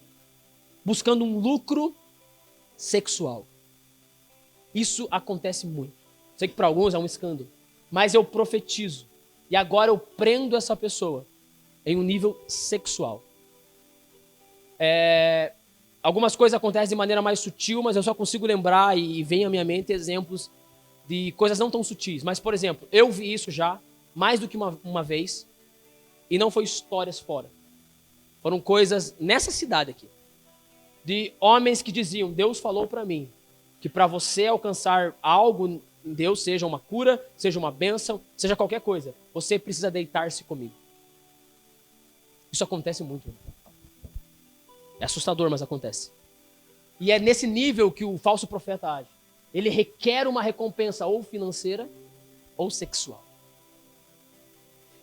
buscando um lucro sexual. Isso acontece muito. Sei que para alguns é um escândalo. Mas eu profetizo. E agora eu prendo essa pessoa em um nível sexual. Algumas coisas acontecem de maneira mais sutil, mas eu só consigo lembrar e vem à minha mente exemplos de coisas não tão sutis. Mas, por exemplo, eu vi isso já mais do que uma vez e não foi histórias fora. Foram coisas nessa cidade aqui. De homens que diziam, Deus falou para mim que para você alcançar algo em Deus, seja uma cura, seja uma bênção, seja qualquer coisa, você precisa deitar-se comigo. Isso acontece muito. É assustador, mas acontece. E é nesse nível que o falso profeta age. Ele requer uma recompensa ou financeira ou sexual.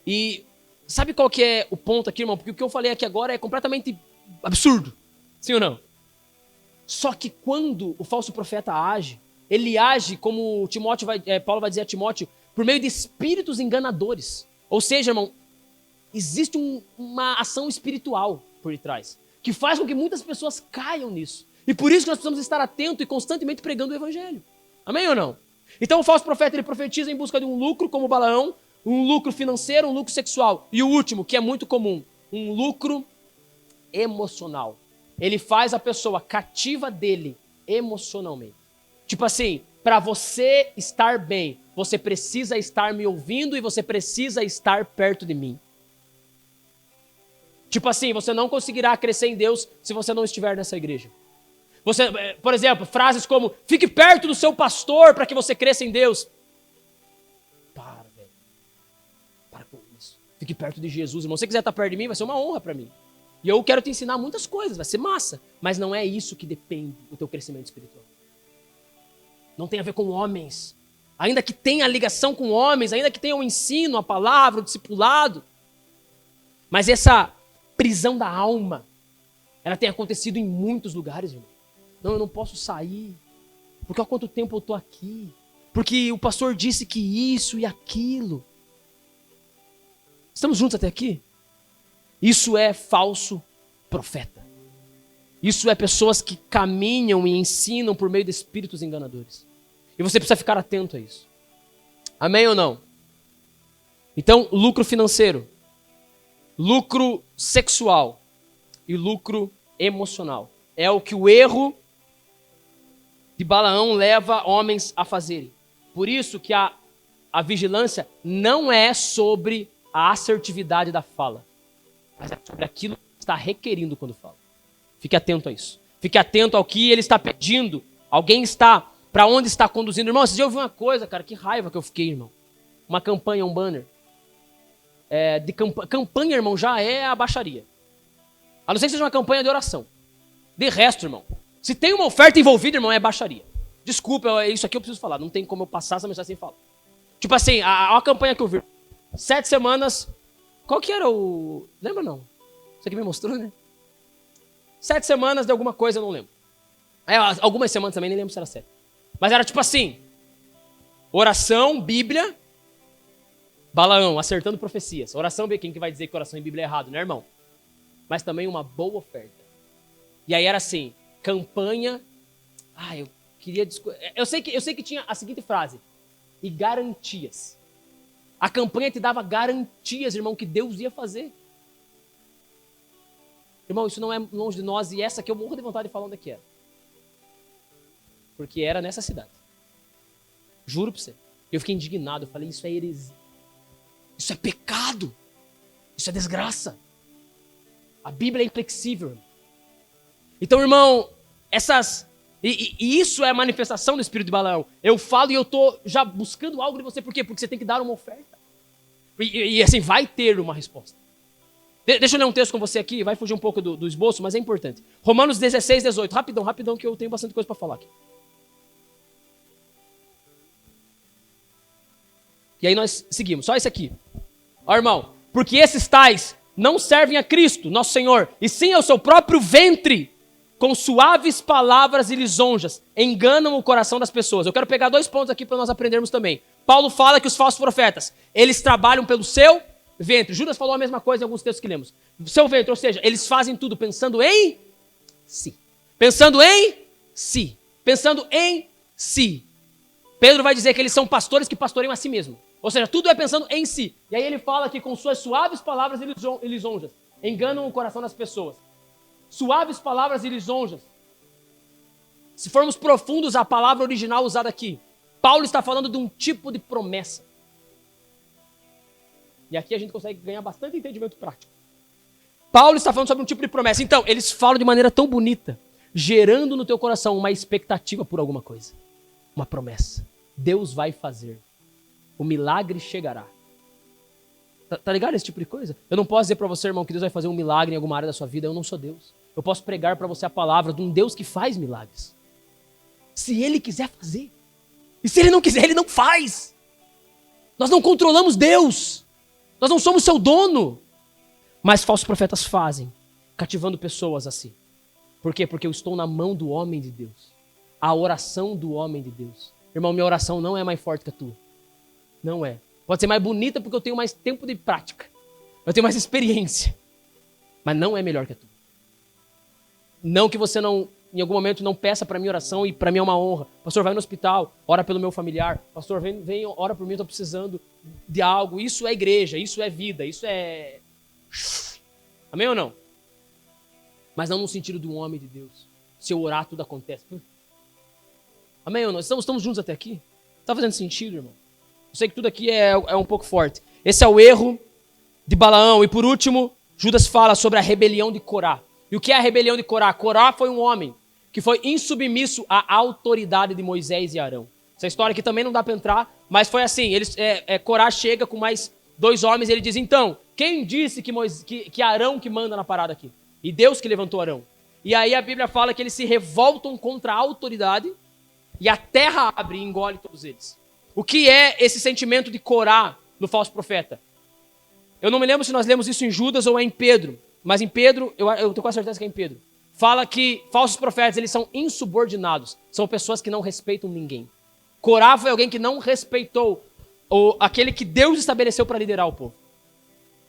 E sabe qual que é o ponto aqui, irmão? Porque o que eu falei aqui agora é completamente absurdo. Sim ou não? Só que quando o falso profeta age, ele age como Paulo vai dizer a Timóteo, por meio de espíritos enganadores. Ou seja, irmão, existe uma ação espiritual por detrás, que faz com que muitas pessoas caiam nisso. E por isso que nós precisamos estar atentos e constantemente pregando o evangelho. Amém ou não? Então o falso profeta, ele profetiza em busca de um lucro, como Balaão, um lucro financeiro, um lucro sexual. E o último, que é muito comum, um lucro emocional. Ele faz a pessoa cativa dele emocionalmente. Tipo assim, para você estar bem, você precisa estar me ouvindo e você precisa estar perto de mim. Tipo assim, você não conseguirá crescer em Deus se você não estiver nessa igreja. Você, por exemplo, frases como, fique perto do seu pastor para que você cresça em Deus. Para, velho. Para com isso. Fique perto de Jesus, irmão. Se você quiser estar perto de mim, vai ser uma honra para mim. E eu quero te ensinar muitas coisas, vai ser massa. Mas não é isso que depende do teu crescimento espiritual. Não tem a ver com homens. Ainda que tenha ligação com homens, ainda que tenha o ensino, a palavra, o discipulado. Mas essa prisão da alma, ela tem acontecido em muitos lugares, irmão. Não, eu não posso sair, porque há quanto tempo eu estou aqui, porque o pastor disse que isso e aquilo. Estamos juntos até aqui? Isso é falso profeta. Isso é pessoas que caminham e ensinam por meio de espíritos enganadores. E você precisa ficar atento a isso. Amém ou não? Então, lucro financeiro, lucro sexual e lucro emocional. É o que o erro de Balaão leva homens a fazerem. Por isso que a vigilância não é sobre a assertividade da fala, mas é sobre aquilo que está requerindo quando fala. Fique atento a isso. Fique atento ao que ele está pedindo. Alguém está, para onde está conduzindo. Irmão, você já ouviu uma coisa, cara, que raiva que eu fiquei, irmão. Uma campanha, um banner. Campanha, irmão, já é a baixaria. A não ser que seja uma campanha de oração. De resto, irmão, se tem uma oferta envolvida, irmão, é baixaria. Desculpa, isso aqui eu preciso falar. Não tem como eu passar essa mensagem sem falar. Tipo assim, a campanha que eu vi. 7 semanas. Qual que era o... Lembra não? Você que me mostrou, né? 7 semanas de alguma coisa, eu não lembro. Algumas semanas também, nem lembro se era 7. Mas era tipo assim. Oração, Bíblia. Balaão, acertando profecias. Oração, quem que vai dizer que oração em Bíblia é errado, né, irmão? Mas também uma boa oferta. E aí era assim, campanha... eu queria... Eu sei que tinha a seguinte frase. E garantias. A campanha te dava garantias, irmão, que Deus ia fazer. Irmão, isso não é longe de nós. E essa aqui eu morro de vontade de falar onde é que era. Porque era nessa cidade. Juro pra você. Eu fiquei indignado. Eu falei, isso é heresia. Isso é pecado. Isso é desgraça. A Bíblia é inflexível. Então, irmão, e isso é a manifestação do espírito de Balaão. Eu falo e eu estou já buscando algo de você. Por quê? Porque você tem que dar uma oferta. E assim, vai ter uma resposta. Deixa eu ler um texto com você aqui. Vai fugir um pouco do esboço, mas é importante. Romanos 16, 18. Rapidão, que eu tenho bastante coisa para falar aqui. E aí nós seguimos. Só esse aqui. Ó, irmão. Porque esses tais não servem a Cristo, nosso Senhor, e sim ao seu próprio ventre, com suaves palavras e lisonjas, enganam o coração das pessoas. Eu quero pegar 2 pontos aqui para nós aprendermos também. Paulo fala que os falsos profetas, eles trabalham pelo seu ventre. Judas falou a mesma coisa em alguns textos que lemos. Seu ventre, ou seja, eles fazem tudo pensando em si. Pensando em si. Pensando em si. Pedro vai dizer que eles são pastores que pastoreiam a si mesmo. Ou seja, tudo é pensando em si. E aí ele fala que com suas suaves palavras e lisonjas, enganam o coração das pessoas. Suaves palavras e lisonjas. Se formos profundos, a palavra original usada aqui, Paulo está falando de um tipo de promessa. E aqui a gente consegue ganhar bastante entendimento prático. Paulo está falando sobre um tipo de promessa. Então, eles falam de maneira tão bonita, gerando no teu coração uma expectativa por alguma coisa. Uma promessa. Deus vai fazer. O milagre chegará. Tá ligado esse tipo de coisa? Eu não posso dizer pra você, irmão, que Deus vai fazer um milagre em alguma área da sua vida. Eu não sou Deus. Eu posso pregar pra você a palavra de um Deus que faz milagres. Se Ele quiser fazer. E se Ele não quiser, Ele não faz. Nós não controlamos Deus. Nós não somos seu dono. Mas falsos profetas fazem, cativando pessoas assim. Por quê? Porque eu estou na mão do homem de Deus. A oração do homem de Deus. Irmão, minha oração não é mais forte que a tua. Não é. Pode ser mais bonita porque eu tenho mais tempo de prática. Eu tenho mais experiência. Mas não é melhor que a tua. Não que você não, em algum momento, não peça para mim oração e para mim é uma honra. Pastor, vai no hospital, ora pelo meu familiar. Pastor, vem ora por mim, eu estou precisando de algo. Isso é igreja, isso é vida, isso é... Amém ou não? Mas não no sentido de um homem de Deus. Se eu orar, tudo acontece. Amém ou não? Estamos juntos até aqui? Está fazendo sentido, irmão? Eu sei que tudo aqui é um pouco forte. Esse é o erro de Balaão. E por último, Judas fala sobre a rebelião de Corá. E o que é a rebelião de Corá? Corá foi um homem que foi insubmisso à autoridade de Moisés e Arão. Essa história aqui também não dá para entrar, mas foi assim. Corá chega com mais 2 homens e ele diz, então, quem disse que Arão que manda na parada aqui? E Deus que levantou Arão. E aí a Bíblia fala que eles se revoltam contra a autoridade e a terra abre e engole todos eles. O que é esse sentimento de Corá no falso profeta? Eu não me lembro se nós lemos isso em Judas ou é em Pedro. Mas em Pedro, eu tenho quase certeza que é em Pedro. Fala que falsos profetas, eles são insubordinados. São pessoas que não respeitam ninguém. Corá foi alguém que não respeitou aquele que Deus estabeleceu para liderar o povo.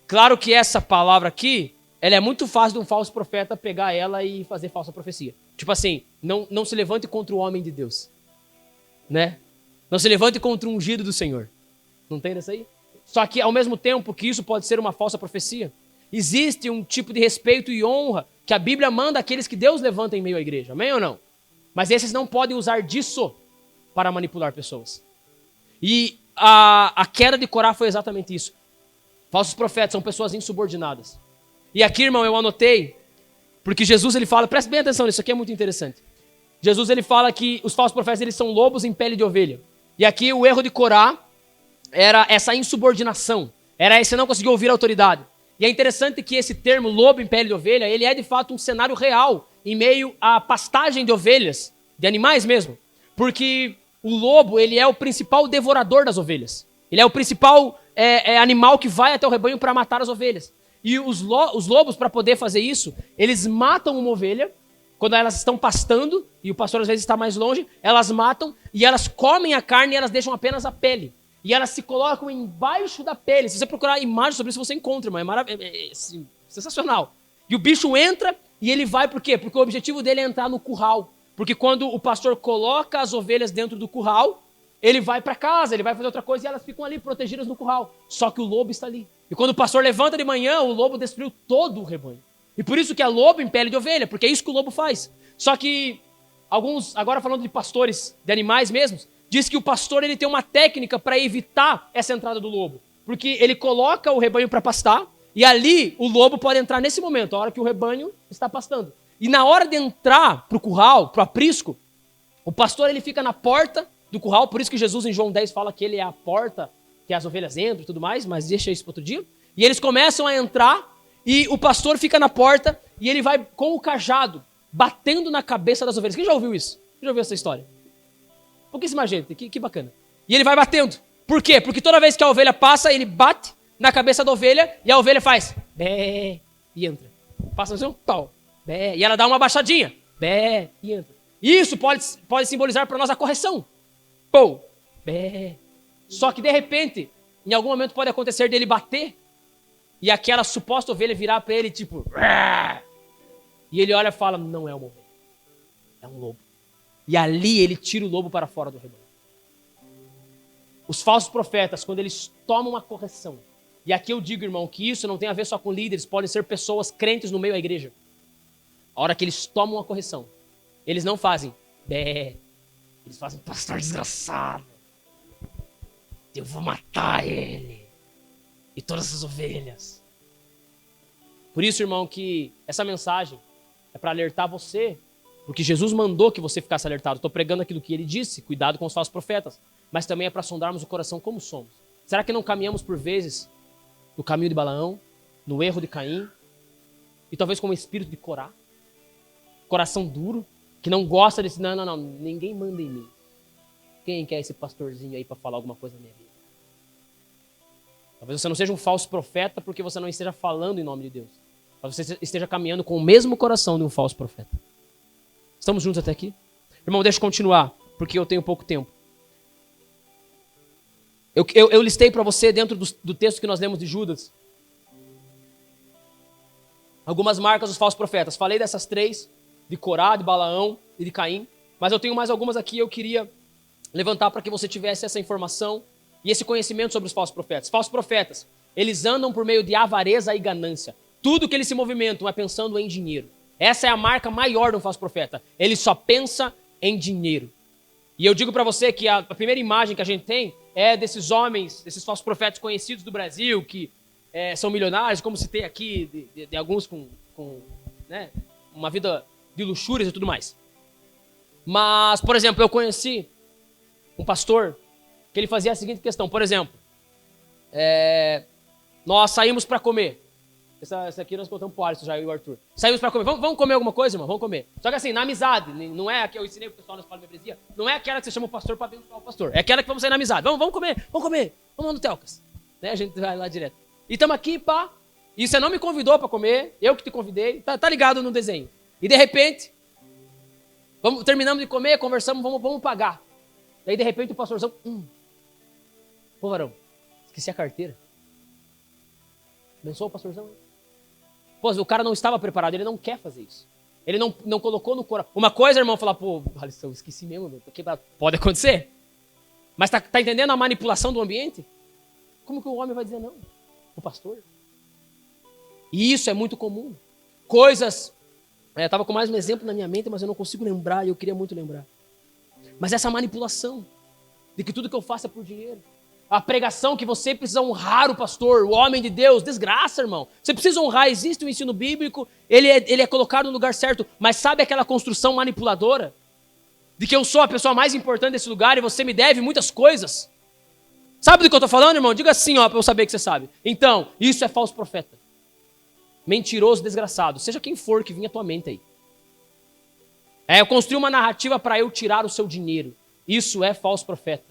Claro que essa palavra aqui, ela é muito fácil de um falso profeta pegar ela e fazer falsa profecia. Tipo assim, não se levante contra o homem de Deus. Né? Não se levante contra o ungido do Senhor. Não tem dessa aí? Só que ao mesmo tempo que isso pode ser uma falsa profecia, existe um tipo de respeito e honra que a Bíblia manda àqueles que Deus levanta em meio à igreja. Amém ou não? Mas esses não podem usar disso para manipular pessoas. E a queda de Corá foi exatamente isso. Falsos profetas são pessoas insubordinadas. E aqui, irmão, eu anotei, porque Jesus ele fala, preste bem atenção nisso, aqui é muito interessante. Jesus ele fala que os falsos profetas eles são lobos em pele de ovelha. E aqui o erro de Corá era essa insubordinação. Era esse não conseguir ouvir a autoridade. E é interessante que esse termo, lobo em pele de ovelha, ele é de fato um cenário real, em meio à pastagem de ovelhas, de animais mesmo. Porque o lobo, ele é o principal devorador das ovelhas. Ele é o principal animal que vai até o rebanho para matar as ovelhas. E os lobos, para poder fazer isso, eles matam uma ovelha, quando elas estão pastando, e o pastor às vezes está mais longe, elas matam, e elas comem a carne e elas deixam apenas a pele. E elas se colocam embaixo da pele. Se você procurar imagens sobre isso, você encontra, irmão. É sensacional. E o bicho entra e ele vai por quê? Porque o objetivo dele é entrar no curral. Porque quando o pastor coloca as ovelhas dentro do curral, ele vai para casa, ele vai fazer outra coisa e elas ficam ali protegidas no curral. Só que o lobo está ali. E quando o pastor levanta de manhã, o lobo destruiu todo o rebanho. E por isso que é lobo em pele de ovelha, porque é isso que o lobo faz. Só que alguns, agora falando de pastores, de animais mesmos, diz que o pastor ele tem uma técnica para evitar essa entrada do lobo. Porque ele coloca o rebanho para pastar e ali o lobo pode entrar nesse momento, a hora que o rebanho está pastando. E na hora de entrar para o curral, para o aprisco, o pastor ele fica na porta do curral, por isso que Jesus em João 10 fala que ele é a porta, que as ovelhas entram e tudo mais, mas deixa isso para outro dia. E eles começam a entrar e o pastor fica na porta e ele vai com o cajado batendo na cabeça das ovelhas. Quem já ouviu isso? Quem já ouviu essa história? Pouquíssima gente, que bacana. E ele vai batendo. Por quê? Porque toda vez que a ovelha passa, ele bate na cabeça da ovelha e a ovelha faz bé e entra. Passa assim, pau, bé, e ela dá uma baixadinha, bé e entra. Isso pode simbolizar para nós a correção. Pô, bé. Só que de repente, em algum momento pode acontecer dele bater e aquela suposta ovelha virar para ele tipo, Rah! E ele olha e fala, não é uma ovelha, é um lobo. E ali ele tira o lobo para fora do rebanho. Os falsos profetas, quando eles tomam uma correção, e aqui eu digo, irmão, que isso não tem a ver só com líderes, podem ser pessoas crentes no meio da igreja. A hora que eles tomam uma correção, eles não fazem bé, eles fazem pastor desgraçado, eu vou matar ele e todas as ovelhas. Por isso, irmão, que essa mensagem é para alertar você, porque Jesus mandou que você ficasse alertado. Estou pregando aquilo que ele disse, cuidado com os falsos profetas. mas também é para sondarmos o coração como somos. Será que não caminhamos por vezes no caminho de Balaão, no erro de Caim, e talvez com o espírito de Corá? Coração duro, que não gosta desse, não, ninguém manda em mim. Quem quer esse pastorzinho aí para falar alguma coisa na minha vida? Talvez você não seja um falso profeta porque você não esteja falando em nome de Deus. Talvez você esteja caminhando com o mesmo coração de um falso profeta. Estamos juntos até aqui? Irmão, deixa eu continuar, porque eu tenho pouco tempo. Eu listei para você, dentro do texto que nós lemos de Judas, algumas marcas dos falsos profetas. Falei dessas 3, de Corá, de Balaão e de Caim, mas eu tenho mais algumas aqui, eu queria levantar para que você tivesse essa informação e esse conhecimento sobre os falsos profetas. Falsos profetas, eles andam por meio de avareza e ganância. Tudo que eles se movimentam é pensando em dinheiro. Essa é a marca maior de um falso profeta. Ele só pensa em dinheiro. E eu digo para você que a primeira imagem que a gente tem é desses homens, desses falsos profetas conhecidos do Brasil, que são milionários, como citei aqui, de alguns com né, uma vida de luxúrias e tudo mais. Mas, por exemplo, eu conheci um pastor que ele fazia a seguinte questão. Por exemplo, nós saímos para comer. Essa aqui nós contamos pro Alisson já, eu e o Arthur. Saímos pra comer. Vamos comer alguma coisa, irmão? Vamos comer. Só que assim, na amizade. Não é a que eu ensinei pro pessoal na escola de membresia. Não é aquela que você chama o pastor pra abençoar o pastor. É aquela que vamos sair na amizade. Vamos comer. Vamos lá no Telcas. Né? A gente vai lá direto. E estamos aqui, pá. E você não me convidou pra comer. Eu que te convidei. Tá ligado no desenho. E de repente, terminamos de comer, conversamos, vamos pagar. Daí de repente o pastorzão... Pô, varão, esqueci a carteira. Abençoa o pastorzão. Pô, o cara não estava preparado, ele não quer fazer isso. Ele não colocou no coração. Uma coisa, irmão, falar, pô, Alisson, esqueci mesmo, meu, porque pode acontecer. Mas tá entendendo a manipulação do ambiente? Como que o homem vai dizer não? O pastor? E isso é muito comum. Coisas... Eu estava com mais um exemplo na minha mente, mas eu não consigo lembrar, e eu queria muito lembrar. Mas essa manipulação, de que tudo que eu faço é por dinheiro. A pregação que você precisa honrar o pastor, o homem de Deus, desgraça, irmão. Você precisa honrar, existe o ensino bíblico, ele é colocado no lugar certo, mas sabe aquela construção manipuladora? De que eu sou a pessoa mais importante desse lugar e você me deve muitas coisas? Sabe do que eu estou falando, irmão? Diga assim, ó, para eu saber que você sabe. Então, isso é falso profeta. Mentiroso, desgraçado. Seja quem for que vinha à tua mente aí. Eu construí uma narrativa para eu tirar o seu dinheiro. Isso é falso profeta.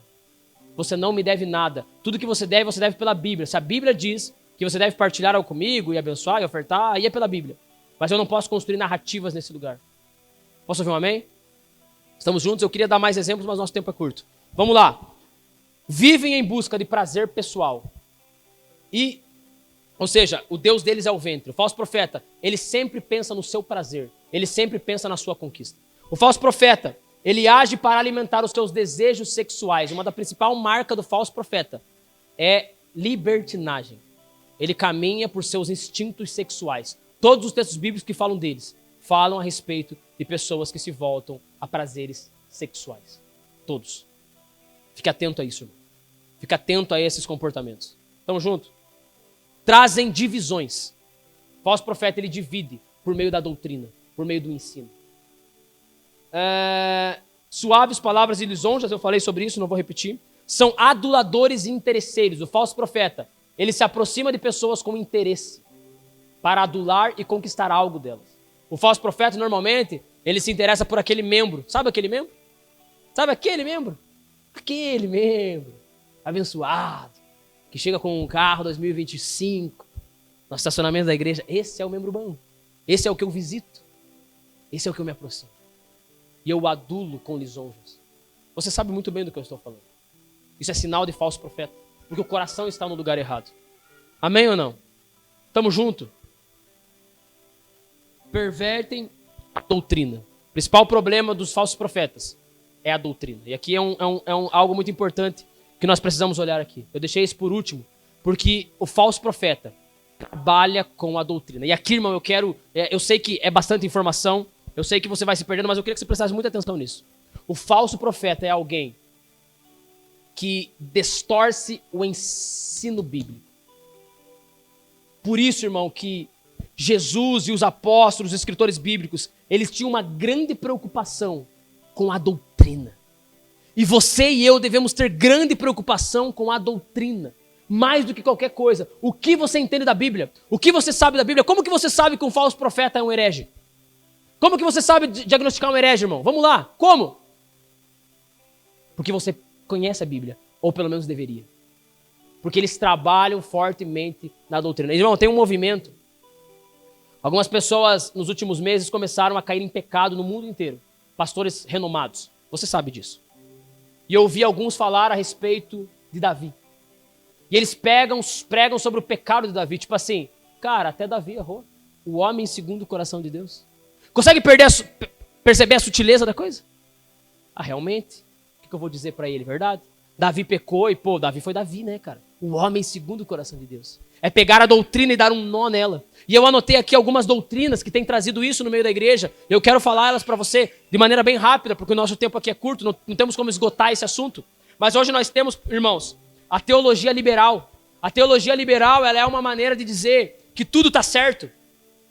Você não me deve nada. Tudo que você deve pela Bíblia. Se a Bíblia diz que você deve partilhar algo comigo e abençoar e ofertar, aí é pela Bíblia. Mas eu não posso construir narrativas nesse lugar. Posso ouvir um amém? Estamos juntos? Eu queria dar mais exemplos, mas nosso tempo é curto. Vamos lá. Vivem em busca de prazer pessoal. Ou seja, o Deus deles é o ventre. O falso profeta, ele sempre pensa no seu prazer. Ele sempre pensa na sua conquista. O falso profeta, ele age para alimentar os seus desejos sexuais. Uma da principal marca do falso profeta é libertinagem. Ele caminha por seus instintos sexuais. Todos os textos bíblicos que falam deles falam a respeito de pessoas que se voltam a prazeres sexuais. Todos. Fique atento a isso, irmão. Fique atento a esses comportamentos. Tamo junto? Trazem divisões. O falso profeta, ele divide por meio da doutrina, por meio do ensino. Suaves palavras e lisonjas, eu falei sobre isso, não vou repetir. São aduladores e interesseiros. O falso profeta, ele se aproxima de pessoas com interesse para adular e conquistar algo delas. O falso profeta, normalmente, ele se interessa por aquele membro. Sabe aquele membro? Sabe aquele membro? Aquele membro abençoado, que chega com um carro 2025 no estacionamento da igreja. Esse é o membro bom. Esse é o que eu visito. Esse é o que eu me aproximo. E eu o adulo com lisonjas. Você sabe muito bem do que eu estou falando. Isso é sinal de falso profeta. Porque o coração está no lugar errado. Amém ou não? Tamo junto? Pervertem a doutrina. O principal problema dos falsos profetas é a doutrina. E aqui é algo muito importante que nós precisamos olhar aqui. Eu deixei isso por último, porque o falso profeta trabalha com a doutrina. E aqui, irmão, eu sei que é bastante informação, eu sei que você vai se perdendo, mas eu queria que você prestasse muita atenção nisso. O falso profeta é alguém que distorce o ensino bíblico. Por isso, irmão, que Jesus e os apóstolos, os escritores bíblicos, eles tinham uma grande preocupação com a doutrina. E você e eu devemos ter grande preocupação com a doutrina. Mais do que qualquer coisa. O que você entende da Bíblia? O que você sabe da Bíblia? Como que você sabe que um falso profeta é um herege? Como que você sabe diagnosticar um herege, irmão? Vamos lá. Como? Porque você conhece a Bíblia. Ou pelo menos deveria. Porque eles trabalham fortemente na doutrina. Irmão, tem um movimento. Algumas pessoas nos últimos meses começaram a cair em pecado no mundo inteiro. Pastores renomados. Você sabe disso. E eu ouvi alguns falar a respeito de Davi. E eles pregam sobre o pecado de Davi. Tipo assim, cara, até Davi errou. O homem segundo o coração de Deus. Consegue perceber a sutileza da coisa? Ah, realmente? O que eu vou dizer pra ele, verdade? Davi pecou e, Davi foi Davi, né, cara? O homem segundo o coração de Deus. É pegar a doutrina e dar um nó nela. E eu anotei aqui algumas doutrinas que têm trazido isso no meio da igreja. Eu quero falar elas pra você de maneira bem rápida, porque o nosso tempo aqui é curto, não temos como esgotar esse assunto. Mas hoje nós temos, irmãos, a teologia liberal. A teologia liberal, ela é uma maneira de dizer que tudo está certo.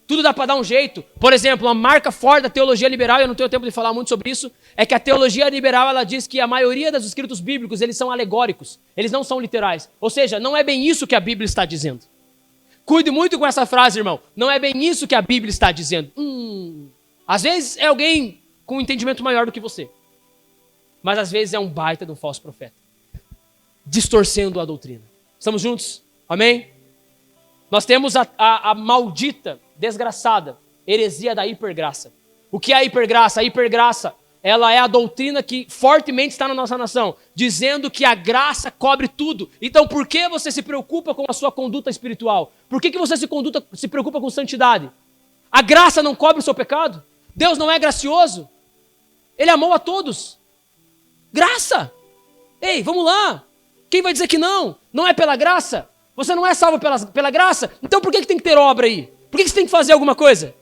Tudo dá para dar um jeito. Por exemplo, uma marca forte da teologia liberal, eu não tenho tempo de falar muito sobre isso, é que a teologia liberal, ela diz que a maioria dos escritos bíblicos, eles são alegóricos. Eles não são literais. Ou seja, não é bem isso que a Bíblia está dizendo. Cuide muito com essa frase, irmão. Não é bem isso que a Bíblia está dizendo. Às vezes é alguém com um entendimento maior do que você. Mas às vezes é um baita de um falso profeta. Distorcendo a doutrina. Estamos juntos? Amém? Nós temos a maldita, desgraçada, heresia da hipergraça. O que é a hipergraça? A hipergraça, ela é a doutrina que fortemente está na nossa nação, dizendo que a graça cobre tudo. Então por que você se preocupa com a sua conduta espiritual? Por que você se preocupa com santidade? A graça não cobre o seu pecado? Deus não é gracioso? Ele amou a todos. Graça! Ei, vamos lá! Quem vai dizer que não? Não é pela graça? Você não é salvo pela graça? Então por que tem que ter obra aí? Por que você tem que fazer alguma coisa?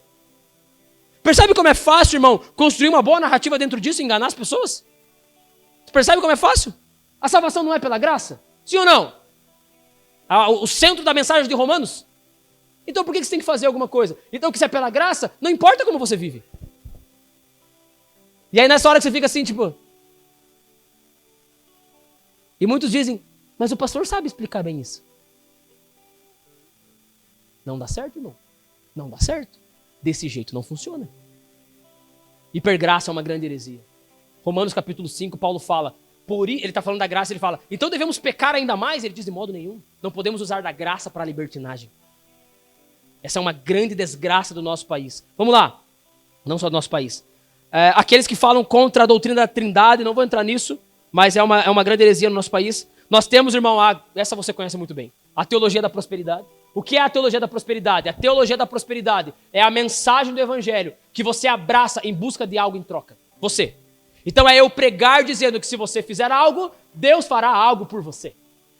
Percebe como é fácil, irmão, construir uma boa narrativa dentro disso e enganar as pessoas? Você percebe como é fácil? A salvação não é pela graça? Sim ou não? O centro da mensagem de Romanos? Então por que você tem que fazer alguma coisa? Então que se é pela graça, não importa como você vive. E aí nessa hora que você fica assim, tipo... E muitos dizem, mas o pastor sabe explicar bem isso. Não dá certo, irmão. Não dá certo. Desse jeito não funciona. Hipergraça é uma grande heresia. Romanos capítulo 5, Paulo fala, ele está falando da graça, ele fala, então devemos pecar ainda mais? Ele diz, de modo nenhum. Não podemos usar da graça para a libertinagem. Essa é uma grande desgraça do nosso país. Vamos lá. Não só do nosso país. Aqueles que falam contra a doutrina da Trindade, não vou entrar nisso, mas é uma grande heresia no nosso país. Nós temos, irmão, essa você conhece muito bem, a teologia da prosperidade. O que é a teologia da prosperidade? A teologia da prosperidade é a mensagem do evangelho que você abraça em busca de algo em troca. Você. Então é eu pregar dizendo que se você fizer algo, Deus fará algo por você.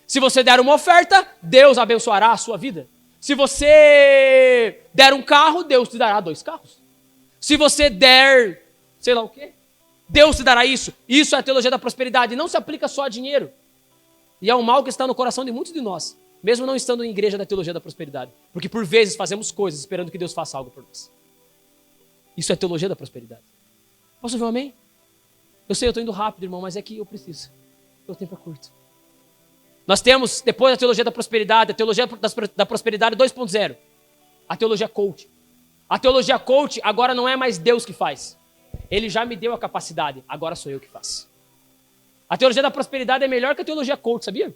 Se você der uma oferta, Deus abençoará a sua vida. Se você der um carro, Deus te dará 2 carros. Se você der, sei lá o quê, Deus te dará isso. Isso é a teologia da prosperidade. Não se aplica só a dinheiro. E é um mal que está no coração de muitos de nós. Mesmo não estando em igreja da teologia da prosperidade. Porque por vezes fazemos coisas esperando que Deus faça algo por nós. Isso é teologia da prosperidade. Posso ouvir um amém? Eu sei, eu estou indo rápido, irmão, mas é que eu preciso. O tempo é curto. Nós temos, depois da teologia da prosperidade, a teologia da prosperidade 2.0. A teologia coach. A teologia coach agora não é mais Deus que faz. Ele já me deu a capacidade, agora sou eu que faço. A teologia da prosperidade é melhor que a teologia coach, sabia?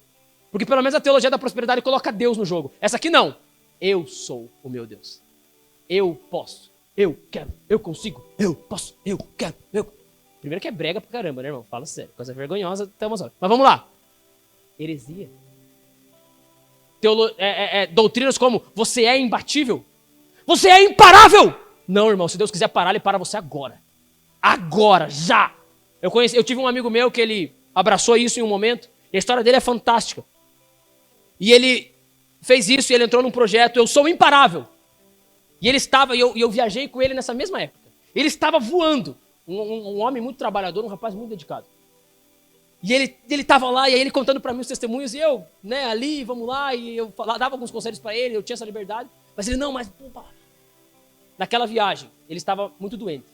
Porque pelo menos a teologia da prosperidade coloca Deus no jogo. Essa aqui não. Eu sou o meu Deus. Eu posso. Eu quero. Eu consigo. Eu posso. Eu quero. Primeiro que é brega pra caramba, né, irmão? Fala sério. Coisa vergonhosa até umas horas. Mas vamos lá. Heresia. Doutrinas como você é imbatível. Você é imparável. Não, irmão. Se Deus quiser parar, Ele para você agora. Agora. Já. Eu tive um amigo meu que ele abraçou isso em um momento. E a história dele é fantástica. E ele fez isso e ele entrou num projeto, eu sou imparável. E ele estava, e eu viajei com ele nessa mesma época. Ele estava voando. Um homem muito trabalhador, um rapaz muito dedicado. E ele estava lá, e aí ele contando para mim os testemunhos, e eu, ali, vamos lá, e eu dava alguns conselhos para ele, eu tinha essa liberdade. Mas ele, naquela viagem, ele estava muito doente.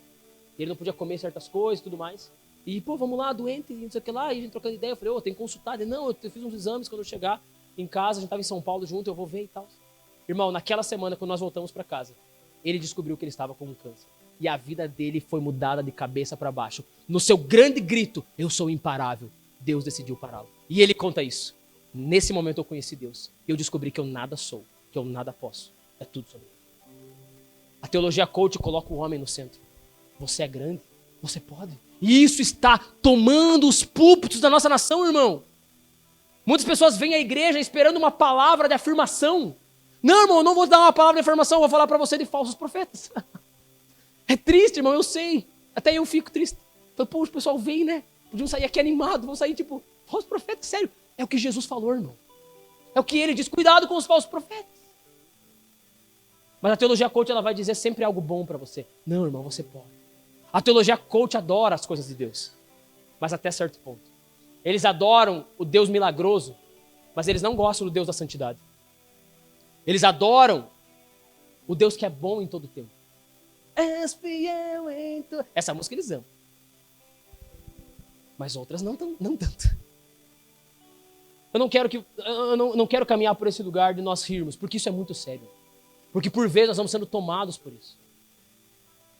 Ele não podia comer certas coisas e tudo mais. E, pô, vamos lá, doente, não sei o que lá. E a gente trocando ideia. Eu falei, tem que consultar. Ele, não, eu fiz uns exames quando eu chegar em casa. A gente tava em São Paulo junto, eu vou ver e tal. Irmão, naquela semana, quando nós voltamos para casa, ele descobriu que ele estava com um câncer. E a vida dele foi mudada de cabeça para baixo. No seu grande grito, eu sou imparável. Deus decidiu pará-lo. E ele conta isso. Nesse momento eu conheci Deus. Eu descobri que eu nada sou, que eu nada posso. É tudo sobre ele. A teologia coach coloca o homem no centro. Você é grande, você pode. E isso está tomando os púlpitos da nossa nação, irmão. Muitas pessoas vêm à igreja esperando uma palavra de afirmação. Não, irmão, eu não vou dar uma palavra de afirmação, eu vou falar para você de falsos profetas. É triste, irmão, eu sei. Até eu fico triste. Falei, pô, o pessoal vem, né? Podiam sair aqui animados, vão sair tipo, falsos profetas, sério. É o que Jesus falou, irmão. É o que ele diz, cuidado com os falsos profetas. Mas a teologia coach, ela vai dizer sempre algo bom para você. Não, irmão, você pode. A teologia coach adora as coisas de Deus. Mas até certo ponto. Eles adoram o Deus milagroso, mas eles não gostam do Deus da santidade. Eles adoram o Deus que é bom em todo tempo. És fiel em todo... Essa música eles amam. Mas outras não tanto. Eu não quero caminhar por esse lugar de nós rirmos, porque isso é muito sério. Porque por vezes nós vamos sendo tomados por isso.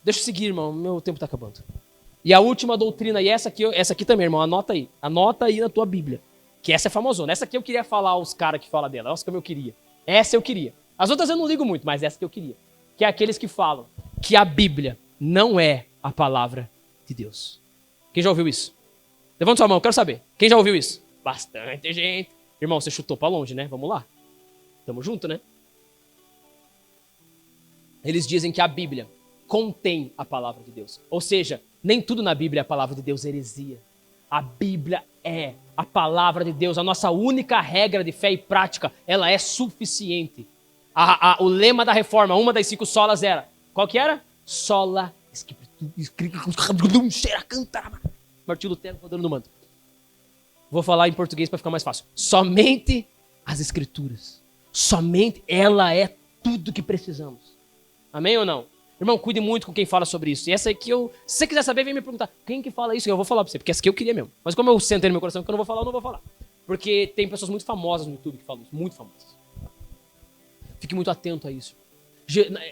Deixa eu seguir, irmão, meu tempo está acabando. E a última doutrina, e essa aqui também, irmão, anota aí na tua Bíblia. Que essa é famosona. Essa aqui eu queria falar aos caras que falam dela. Essa que eu queria. Essa eu queria. As outras eu não ligo muito, mas essa que eu queria. Que é aqueles que falam que a Bíblia não é a palavra de Deus. Quem já ouviu isso? Levanta sua mão, eu quero saber. Quem já ouviu isso? Bastante gente. Irmão, você chutou pra longe, né? Vamos lá. Tamo junto, né? Eles dizem que a Bíblia contém a palavra de Deus. Ou seja, nem tudo na Bíblia é a palavra de Deus, é heresia. A Bíblia é a palavra de Deus, a nossa única regra de fé e prática, ela é suficiente. O lema da reforma, uma das 5 solas era, qual que era? Sola Martinho Lutero rodando no manto. Vou falar em português para ficar mais fácil. Somente as Escrituras. Somente ela é tudo que precisamos. Amém ou não? Irmão, cuide muito com quem fala sobre isso. E essa aqui, se você quiser saber, vem me perguntar. Quem que fala isso? Eu vou falar pra você, porque essa aqui eu queria mesmo. Mas como eu sentei no meu coração que eu não vou falar, eu não vou falar. Porque tem pessoas muito famosas no YouTube que falam isso. Muito famosas. Fique muito atento a isso.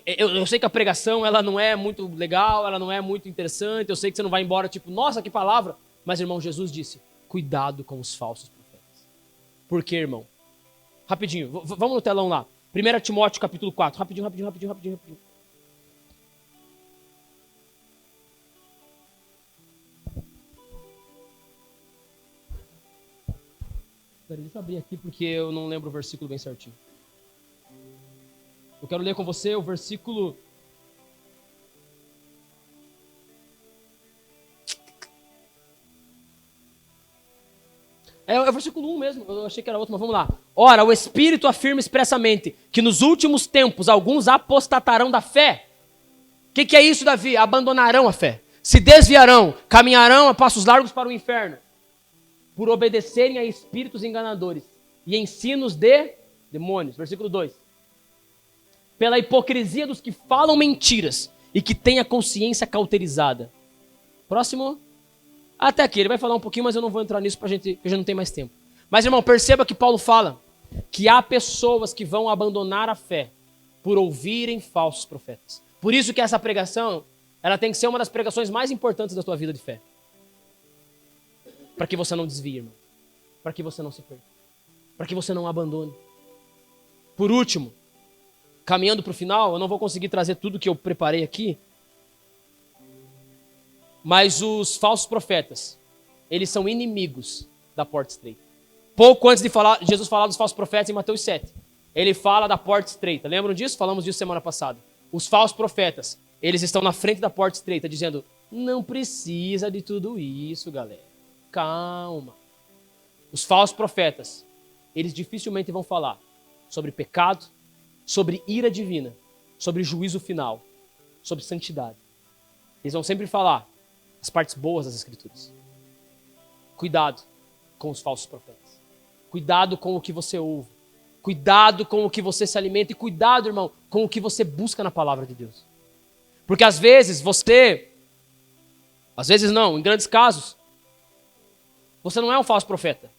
Eu sei que a pregação, ela não é muito legal, ela não é muito interessante. Eu sei que você não vai embora tipo, nossa, que palavra. Mas, irmão, Jesus disse, cuidado com os falsos profetas. Por quê, irmão? Rapidinho, vamos no telão lá. 1 Timóteo capítulo 4. Rapidinho. Deixa eu abrir aqui porque eu não lembro o versículo bem certinho. Eu quero ler com você o versículo... É o versículo 1 mesmo, eu achei que era outro, mas vamos lá. Ora, o Espírito afirma expressamente que nos últimos tempos alguns apostatarão da fé. O que é isso, Davi? Abandonarão a fé. Se desviarão, caminharão a passos largos para o inferno. Por obedecerem a espíritos enganadores e ensinos de demônios. Versículo 2. Pela hipocrisia dos que falam mentiras e que têm a consciência cauterizada. Próximo. Até aqui, ele vai falar um pouquinho, mas eu não vou entrar nisso porque a gente não tem mais tempo. Mas, irmão, perceba que Paulo fala que há pessoas que vão abandonar a fé por ouvirem falsos profetas. Por isso que essa pregação, ela tem que ser uma das pregações mais importantes da tua vida de fé. Para que você não desvie, irmão. Para que você não se perca. Para que você não abandone. Por último, caminhando para o final, eu não vou conseguir trazer tudo que eu preparei aqui, mas os falsos profetas, eles são inimigos da porta estreita. Pouco antes de Jesus falar dos falsos profetas em Mateus 7, ele fala da porta estreita. Lembram disso? Falamos disso semana passada. Os falsos profetas, eles estão na frente da porta estreita, dizendo, não precisa de tudo isso, galera. Calma. Os falsos profetas, eles dificilmente vão falar sobre pecado, sobre ira divina, sobre juízo final, sobre santidade. Eles vão sempre falar as partes boas das Escrituras. Cuidado com os falsos profetas. Cuidado com o que você ouve. Cuidado com o que você se alimenta. E cuidado, irmão, com o que você busca na palavra de Deus. Porque às vezes não, em grandes casos, Você não é um falso profeta,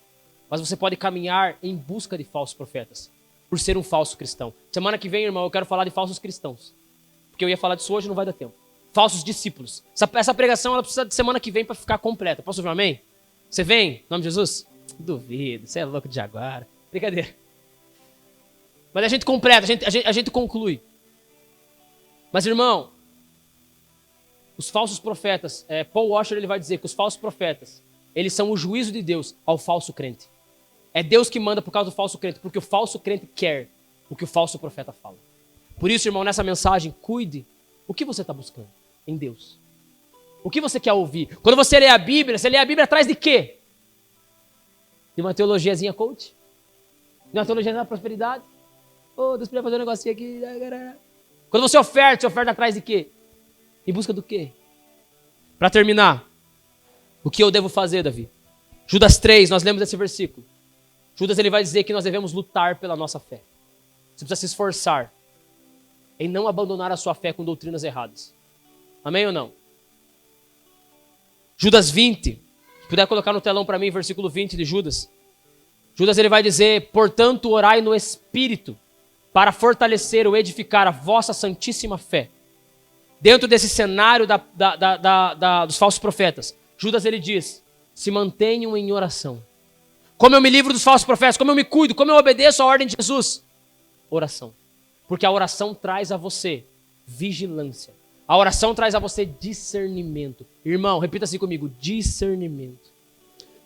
mas você pode caminhar em busca de falsos profetas, por ser um falso cristão. Semana que vem, irmão, eu quero falar de falsos cristãos, porque eu ia falar disso hoje, não vai dar tempo. Falsos discípulos. Essa pregação, ela precisa de semana que vem para ficar completa. Posso ouvir um amém? Você vem, em nome de Jesus? Duvido, você é louco de Jaguara. Brincadeira. Mas a gente completa, a gente conclui. Mas, irmão, os falsos profetas, Paul Washer ele vai dizer que os falsos profetas, eles são o juízo de Deus ao falso crente. É Deus que manda por causa do falso crente, porque o falso crente quer o que o falso profeta fala. Por isso, irmão, nessa mensagem, cuide o que você está buscando em Deus. O que você quer ouvir? Quando você lê a Bíblia, você lê a Bíblia atrás de quê? De uma teologiazinha coach? De uma teologia da prosperidade? Oh, Deus podia fazer um negocinho aqui. Quando você oferta atrás de quê? Em busca do quê? Para terminar, o que eu devo fazer, Davi? Judas 3, nós lemos esse versículo. Judas ele vai dizer que nós devemos lutar pela nossa fé. Você precisa se esforçar em não abandonar a sua fé com doutrinas erradas. Amém ou não? Judas 20, se puder colocar no telão para mim, versículo 20 de Judas. Judas ele vai dizer, portanto, orai no Espírito, para fortalecer ou edificar a vossa santíssima fé. Dentro desse cenário dos falsos profetas, Judas ele diz, se mantenham em oração. Como eu me livro dos falsos profetas, como eu me cuido, como eu obedeço à ordem de Jesus? Oração. Porque a oração traz a você vigilância. A oração traz a você discernimento. Irmão, repita assim comigo, discernimento.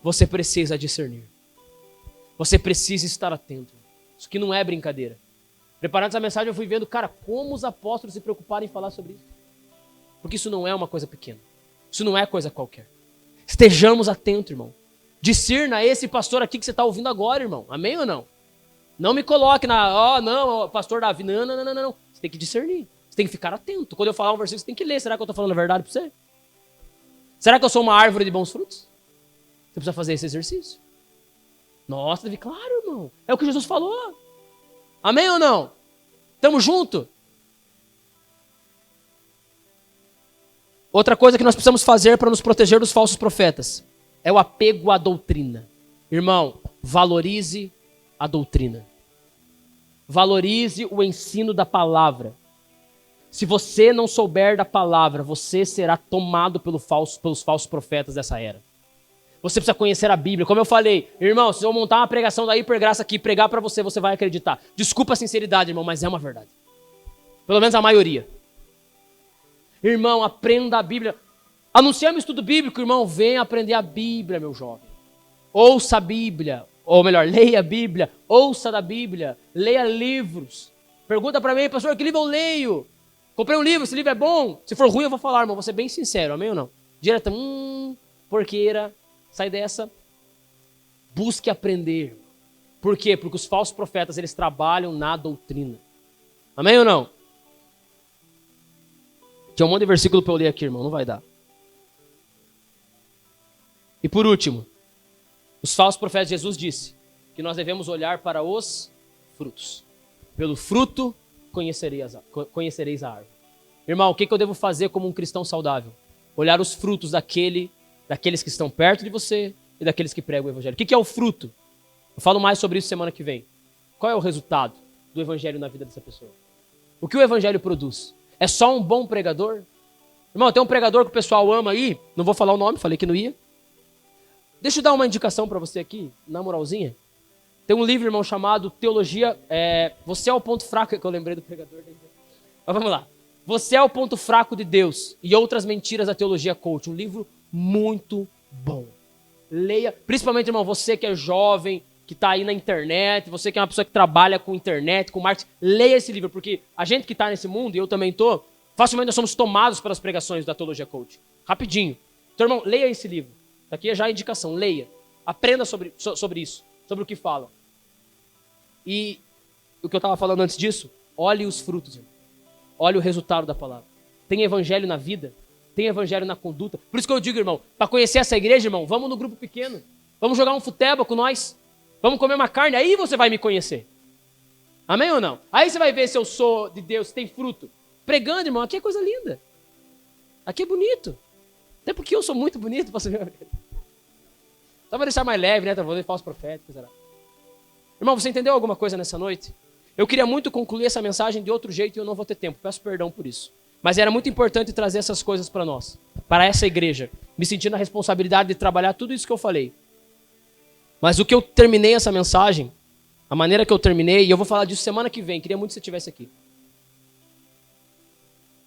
Você precisa discernir. Você precisa estar atento. Isso aqui não é brincadeira. Preparando essa mensagem, eu fui vendo, cara, como os apóstolos se preocuparam em falar sobre isso. Porque isso não é uma coisa pequena. Isso não é coisa qualquer. Estejamos atentos, irmão. Discerna esse pastor aqui que você está ouvindo agora, irmão. Amém ou não? Não me coloque pastor Davi. Não. Você tem que discernir. Você tem que ficar atento. Quando eu falar um versículo, você tem que ler. Será que eu estou falando a verdade para você? Será que eu sou uma árvore de bons frutos? Você precisa fazer esse exercício. Nossa, Davi, claro, irmão. É o que Jesus falou. Amém ou não? Tamo junto? Outra coisa que nós precisamos fazer para nos proteger dos falsos profetas é o apego à doutrina. Irmão, valorize a doutrina. Valorize o ensino da palavra. Se você não souber da palavra, você será tomado pelos falsos profetas dessa era. Você precisa conhecer a Bíblia. Como eu falei, irmão, se eu montar uma pregação da hipergraça aqui e pregar para você, você vai acreditar. Desculpa a sinceridade, irmão, mas é uma verdade. Pelo menos a maioria. Irmão, aprenda a Bíblia. Anunciamos estudo bíblico, irmão, venha aprender a Bíblia, meu jovem. Ouça a Bíblia, ou melhor, leia a Bíblia, ouça da Bíblia, leia livros. Pergunta para mim, pastor, que livro eu leio? Comprei um livro, esse livro é bom? Se for ruim, eu vou falar, irmão, vou ser bem sincero, amém ou não? Direto, porqueira, sai dessa. Busque aprender. Por quê? Porque os falsos profetas, eles trabalham na doutrina. Amém ou não? Tinha um monte de versículo para eu ler aqui, irmão, não vai dar. E por último, os falsos profetas, Jesus disse que nós devemos olhar para os frutos. Pelo fruto conhecereis a árvore. Irmão, o que eu devo fazer como um cristão saudável? Olhar os frutos daqueles que estão perto de você e daqueles que pregam o evangelho. O que é o fruto? Eu falo mais sobre isso semana que vem. Qual é o resultado do evangelho na vida dessa pessoa? O que o evangelho produz? É só um bom pregador? Irmão, tem um pregador que o pessoal ama aí, não vou falar o nome, falei que não ia. Deixa eu dar uma indicação para você aqui, na moralzinha. Tem um livro, irmão, chamado Teologia... Você é o ponto fraco, que eu lembrei do pregador. Mas vamos lá. Você é o ponto fraco de Deus e outras mentiras da teologia coach. Um livro muito bom. Leia, principalmente, irmão, você que é jovem, que está aí na internet, você que é uma pessoa que trabalha com internet, com marketing, leia esse livro, porque a gente que está nesse mundo, e eu também estou, facilmente nós somos tomados pelas pregações da teologia coach. Rapidinho. Então, irmão, leia esse livro. Aqui é já a indicação, leia. Aprenda sobre isso, sobre o que falam. E o que eu estava falando antes disso, olhe os frutos, irmão. Olhe o resultado da palavra. Tem evangelho na vida, tem evangelho na conduta. Por isso que eu digo, irmão, para conhecer essa igreja, irmão, vamos no grupo pequeno. Vamos jogar um futebol com nós. Vamos comer uma carne, aí você vai me conhecer. Amém ou não? Aí você vai ver se eu sou de Deus, se tem fruto. Pregando, irmão, aqui é coisa linda. Aqui é bonito. Até porque eu sou muito bonito, pastor. Só para deixar mais leve, né? Vou ler falso profeta. Será? Irmão, você entendeu alguma coisa nessa noite? Eu queria muito concluir essa mensagem de outro jeito e eu não vou ter tempo. Peço perdão por isso. Mas era muito importante trazer essas coisas para nós, para essa igreja. Me sentindo a responsabilidade de trabalhar tudo isso que eu falei. Mas o que eu terminei essa mensagem, a maneira que eu terminei, e eu vou falar disso semana que vem, queria muito que você estivesse aqui. O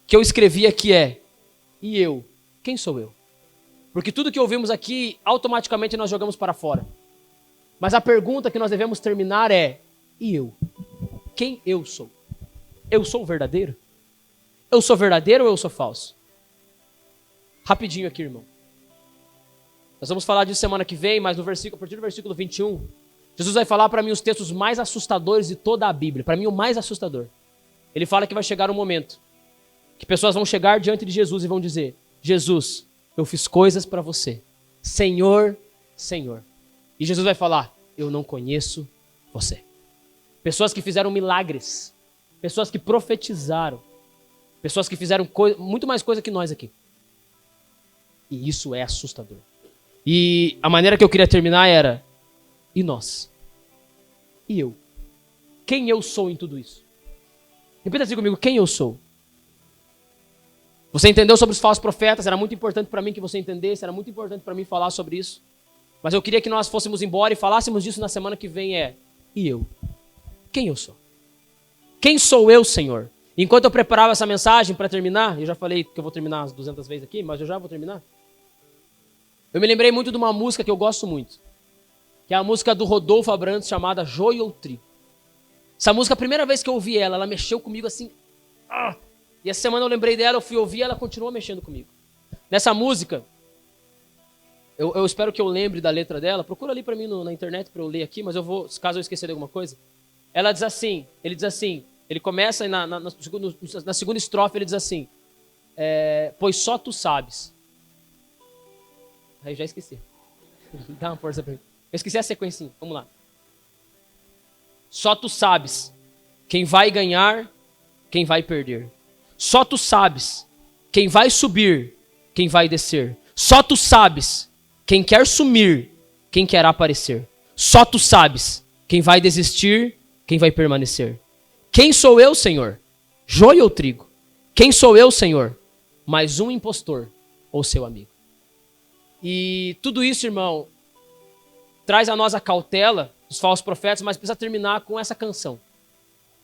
que eu escrevi aqui é, e eu? Quem sou eu? Porque tudo que ouvimos aqui, automaticamente nós jogamos para fora. Mas a pergunta que nós devemos terminar é, e eu? Quem eu sou? Eu sou verdadeiro? Eu sou verdadeiro ou eu sou falso? Rapidinho aqui, irmão. Nós vamos falar disso semana que vem, mas no versículo, a partir do versículo 21, Jesus vai falar para mim os textos mais assustadores de toda a Bíblia. Para mim, o mais assustador. Ele fala que vai chegar um momento que pessoas vão chegar diante de Jesus e vão dizer, Jesus, eu fiz coisas para você. Senhor, Senhor. E Jesus vai falar, eu não conheço você. Pessoas que fizeram milagres. Pessoas que profetizaram. Pessoas que fizeram muito mais coisa que nós aqui. E isso é assustador. E a maneira que eu queria terminar era, e nós? E eu? Quem eu sou em tudo isso? Repita assim comigo, quem eu sou? Você entendeu sobre os falsos profetas, era muito importante para mim que você entendesse, era muito importante para mim falar sobre isso. Mas eu queria que nós fôssemos embora e falássemos disso na semana que vem e eu? Quem eu sou? Quem sou eu, Senhor? Enquanto eu preparava essa mensagem para terminar, eu já falei que eu vou terminar as 200 vezes aqui, mas eu já vou terminar. Eu me lembrei muito de uma música que eu gosto muito, que é a música do Rodolfo Abrantes chamada Joio ou Trigo. Essa música, a primeira vez que eu ouvi ela mexeu comigo assim. E essa semana eu lembrei dela, eu fui ouvir, ela continuou mexendo comigo. Nessa música, eu espero que eu lembre da letra dela, procura ali para mim na internet para eu ler aqui, mas eu vou, caso eu esquecer de alguma coisa. Ela diz assim, ele começa na segunda estrofe, ele diz assim, pois só tu sabes. Aí já esqueci. Dá uma força pra mim. Eu esqueci a sequência, vamos lá. Só tu sabes quem vai ganhar, quem vai perder. Só tu sabes quem vai subir, quem vai descer. Só tu sabes quem quer sumir, quem quer aparecer. Só tu sabes quem vai desistir, quem vai permanecer. Quem sou eu, Senhor? Joio ou trigo? Quem sou eu, Senhor? Mais um impostor ou seu amigo? E tudo isso, irmão, traz a nós a cautela dos falsos profetas, mas precisa terminar com essa canção.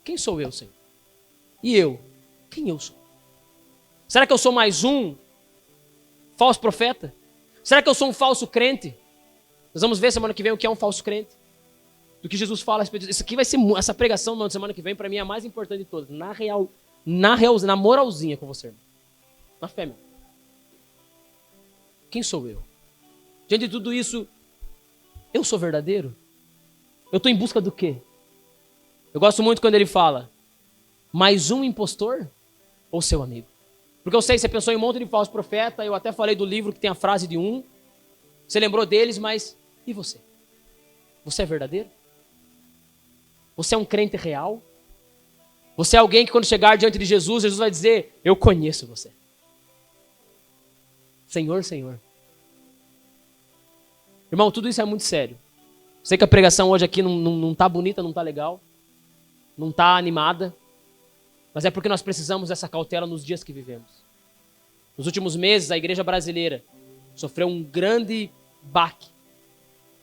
Quem sou eu, Senhor? E eu? Quem eu sou? Será que eu sou mais um falso profeta? Será que eu sou um falso crente? Nós vamos ver semana que vem o que é um falso crente. Do que Jesus fala a respeito disso. Isso aqui vai ser, essa pregação na semana que vem, para mim, é a mais importante de todas. Na moralzinha com você, irmão. Na fé, meu. Quem sou eu? Diante de tudo isso, eu sou verdadeiro? Eu estou em busca do quê? Eu gosto muito quando ele fala, mais um impostor ou seu amigo? Porque eu sei, você pensou em um monte de falso profeta, eu até falei do livro que tem a frase de um, você lembrou deles, mas e você? Você é verdadeiro? Você é um crente real? Você é alguém que quando chegar diante de Jesus, Jesus vai dizer, eu conheço você. Senhor, Senhor. Irmão, tudo isso é muito sério. Sei que a pregação hoje aqui não tá bonita, não tá legal, não tá animada, mas é porque nós precisamos dessa cautela nos dias que vivemos. Nos últimos meses, a igreja brasileira sofreu um grande baque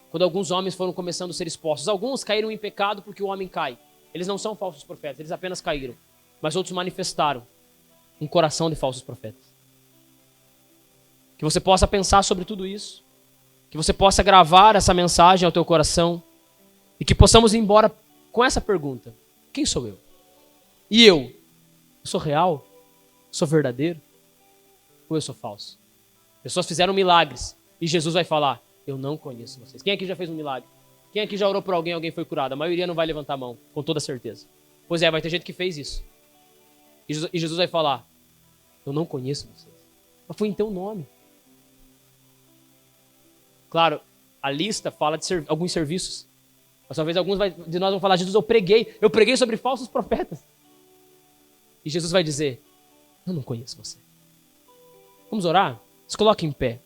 quando alguns homens foram começando a ser expostos. Alguns caíram em pecado porque o homem cai. Eles não são falsos profetas, eles apenas caíram. Mas outros manifestaram um coração de falsos profetas. Que você possa pensar sobre tudo isso. Que você possa gravar essa mensagem ao teu coração. E que possamos ir embora com essa pergunta. Quem sou eu? E eu? Eu sou real? Sou verdadeiro? Ou eu sou falso? Pessoas fizeram milagres. E Jesus vai falar, eu não conheço vocês. Quem aqui já fez um milagre? Quem aqui já orou por alguém, alguém foi curado? A maioria não vai levantar a mão, com toda certeza. Pois é, vai ter gente que fez isso. E Jesus vai falar, eu não conheço vocês. Mas foi em teu nome. Claro, a lista fala de alguns serviços. Mas talvez alguns de nós vão falar, Jesus, eu preguei sobre falsos profetas. E Jesus vai dizer, eu não conheço você. Vamos orar? Se coloque em pé.